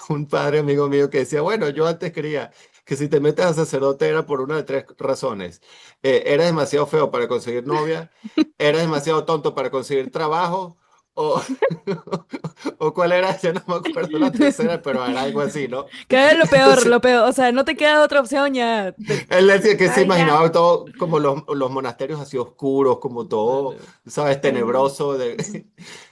C: un padre amigo mío que decía, bueno, yo antes creía que si te metes a sacerdote era por una de tres razones. Eres demasiado feo para conseguir novia, eres demasiado tonto para conseguir trabajo, o, o cuál era, ya no me acuerdo la tercera, pero era algo así, ¿no?
B: Que es lo peor,
C: Entonces,
B: lo peor. O sea, no te queda otra opción ya.
C: él decía que se
A: Ay, ya.
C: imaginaba todo como los monasterios así oscuros, como
B: No,
C: todo,
B: no.
C: ¿sabes?
A: Ay, no.
C: Tenebroso.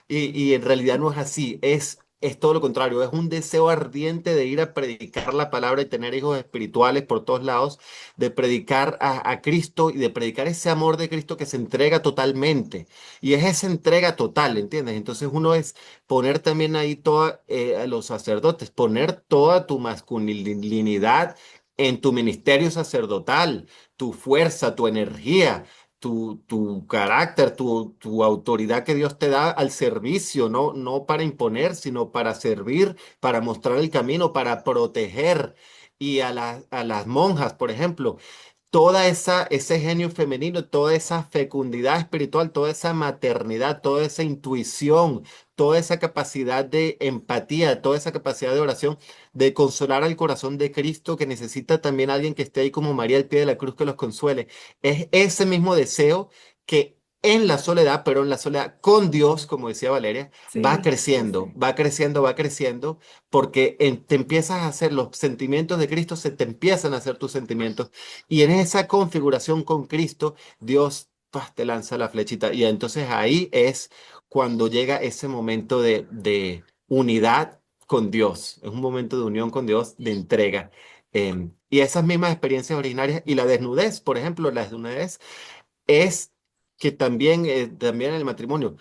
C: Y en realidad no es así, es todo lo contrario, es un deseo ardiente de ir a predicar la palabra y tener hijos espirituales por todos lados, de predicar a Cristo y de predicar ese amor de Cristo que se entrega totalmente. Y es esa entrega total, ¿entiendes? Entonces uno es poner también ahí a los sacerdotes, poner toda tu masculinidad en tu ministerio sacerdotal, tu fuerza, tu energía, tu carácter, tu autoridad que Dios te da al servicio, no, no para imponer, sino para servir, para mostrar el camino, para proteger. Y a las monjas, por ejemplo, ese genio femenino, toda esa fecundidad espiritual, toda esa maternidad, toda esa intuición, toda esa capacidad de empatía, toda esa capacidad de oración, de consolar al corazón de Cristo que necesita también alguien que esté ahí como María al pie de la cruz que los consuele. Es ese mismo deseo que en la soledad, pero en la soledad con Dios, como decía Valeria,
A: Sí, sí, sí.
C: va creciendo, va creciendo, porque te empiezas a hacer los sentimientos de Cristo, se te empiezan a hacer tus sentimientos y en esa configuración con Cristo, Dios te lanza la flechita. Y entonces ahí es cuando llega ese momento de unidad con Dios. Es un momento de unión con Dios, de entrega. Y esas mismas experiencias originarias y la desnudez, por ejemplo, la desnudez es que también, también en el matrimonio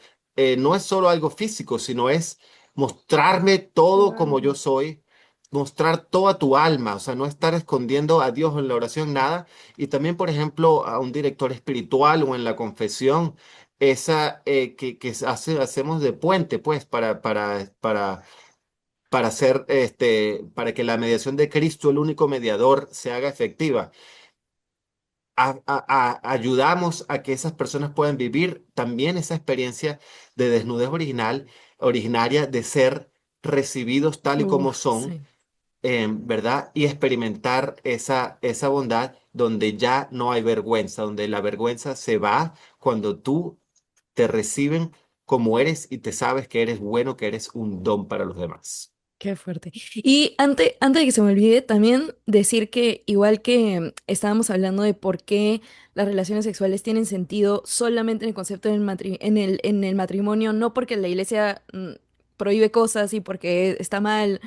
C: no es solo algo físico, sino es mostrarme
A: Tu
C: todo como yo
A: alma.
C: soy, mostrar toda tu alma, o sea, no estar escondiendo a Dios en la oración nada. Y también, por ejemplo, a un director espiritual o en la confesión, esa hacemos de puente, pues, para hacer, para que la mediación de Cristo, el único mediador, se haga efectiva ayudamos a que esas personas puedan vivir también esa experiencia de desnudez originaria, de ser recibidos tal y como
B: Uf,
C: son,
B: sí.
C: ¿verdad? Y experimentar esa bondad donde ya no hay vergüenza, donde la vergüenza se va cuando tú te reciben como eres y te sabes que eres bueno, que eres un don para los demás.
B: Qué fuerte. Y antes de que se me olvide, también decir que igual que estábamos hablando de por qué las relaciones sexuales tienen sentido solamente en el concepto en el matrimonio, no porque la iglesia prohíbe cosas y porque está mal,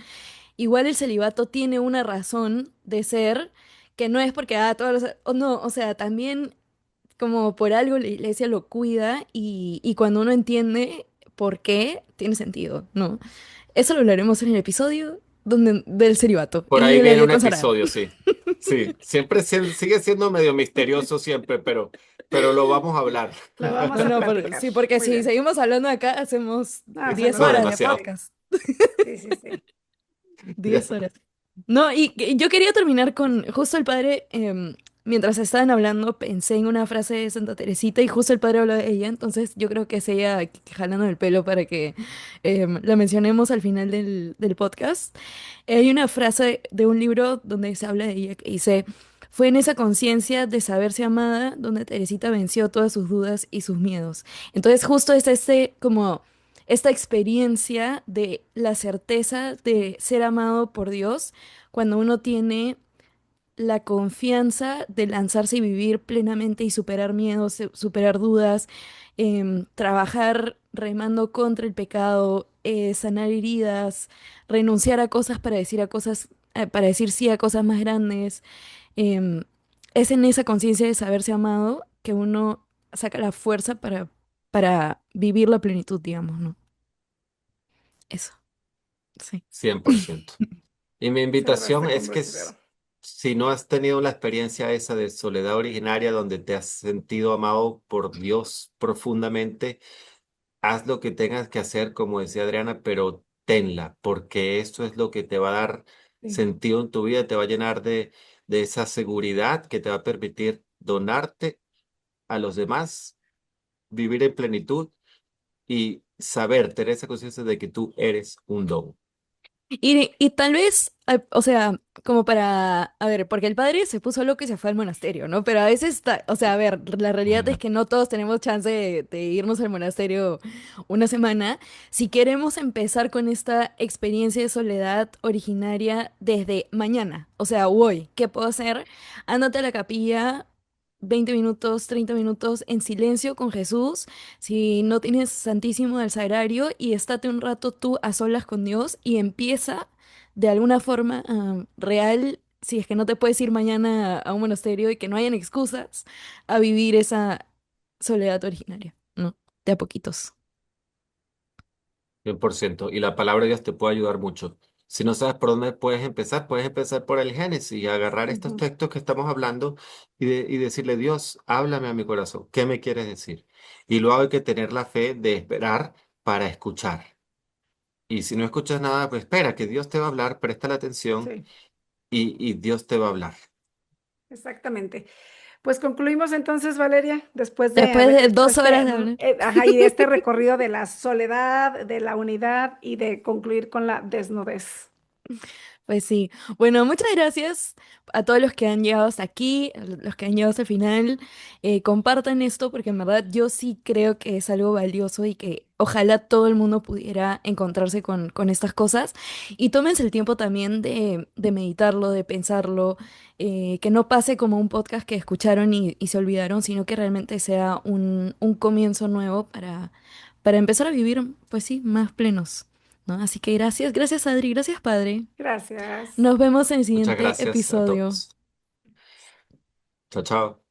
B: igual el celibato tiene una razón de ser que no es porque, no, o sea, también como por algo la iglesia lo cuida y cuando uno entiende por qué, tiene sentido, ¿no? Eso lo hablaremos en el episodio del celibato
C: Por
B: y
C: ahí
B: de la
C: viene
B: vida
C: un
B: consagrada.
C: episodio, sí. Sí, siempre sigue siendo medio misterioso siempre, pero lo vamos a hablar.
A: Lo vamos
B: No,
A: a
B: no,
A: platicar.
B: sí, porque
A: Muy
B: si
A: bien.
B: seguimos hablando acá, hacemos
A: Ah, se
B: 10
A: nos
C: No,
A: va.
B: horas de
C: demasiado.
A: Sí,
B: podcast.
A: sí, sí, sí.
B: 10 horas. No, y yo quería terminar con, justo el padre mientras estaban hablando pensé en una frase de Santa Teresita y justo el padre habló de ella, entonces yo creo que es ella jalando el pelo para que la mencionemos al final del podcast. Hay una frase de un libro donde se habla de ella que dice, fue en esa conciencia de saberse amada donde Teresita venció todas sus dudas y sus miedos. Entonces justo es como esta experiencia de la certeza de ser amado por Dios cuando uno tiene la confianza de lanzarse y vivir plenamente y superar miedos, superar dudas, trabajar remando contra el pecado, sanar heridas, renunciar a cosas para decir a cosas, para decir sí a cosas más grandes. em, es en esa conciencia de saberse amado que uno saca la fuerza para vivir la plenitud, digamos, ¿no? Eso, sí.
C: 100%. Y mi
A: Cerra
C: invitación
A: esta
C: es que
A: conversidad.
C: si no has tenido la experiencia esa de soledad originaria donde te has sentido amado por Dios profundamente, haz lo que tengas que hacer, como decía Adriana, pero tenla, porque eso es lo que te va a dar
A: Sí.
C: sentido en tu vida, te va a llenar de esa seguridad que te va a permitir donarte a los demás, vivir en plenitud y saber, tener esa conciencia de que tú eres un don.
B: Y tal vez, o sea, como para, a ver, porque el padre se puso loco y se fue al monasterio, ¿no? Pero a veces, o sea, a ver, la realidad es que no todos tenemos chance de irnos al monasterio una semana. Si queremos empezar con esta experiencia de soledad originaria desde mañana, o sea, hoy, ¿qué puedo hacer? Ándate a la capilla. 20 minutos, 30 minutos en silencio con Jesús, si no tienes Santísimo del Sagrario y estate un rato tú a solas con Dios y empieza de alguna forma real, si es que no te puedes ir mañana a un monasterio y que no hayan excusas, a vivir esa soledad originaria, ¿no? De a poquitos.
C: 100%. Y la palabra de Dios te puede ayudar mucho. Si no sabes por dónde puedes empezar por el Génesis y agarrar estos
A: Ujú.
C: textos que estamos hablando y decirle, Dios, háblame a mi corazón, ¿qué me quieres decir? Y luego hay que tener la fe de esperar para escuchar. Y si no escuchas nada, pues espera, que Dios te va a hablar, presta la atención
A: Sí,
C: y Dios te va a hablar.
A: exactamente. Pues concluimos entonces, Valeria, después de
B: Después
A: haber
B: de
A: hecho
B: 2 horas de hablar.
A: ajá, y de este recorrido de la soledad, de la unidad y de concluir con la desnudez.
B: Pues sí. Bueno, muchas gracias a todos los que han llegado hasta aquí, a los que han llegado hasta el final. Compartan esto porque en verdad yo sí creo que es algo valioso y que ojalá todo el mundo pudiera encontrarse con estas cosas. Y tómense el tiempo también de meditarlo, de pensarlo, que no pase como un podcast que escucharon y se olvidaron, sino que realmente sea un comienzo nuevo para empezar a vivir, pues sí, más plenos. ¿No? Así que gracias, gracias Adri, gracias Padre.
A: Gracias.
B: Nos vemos en el
C: Muchas
B: siguiente
C: gracias a
B: episodio.
C: todos. Chao, chao.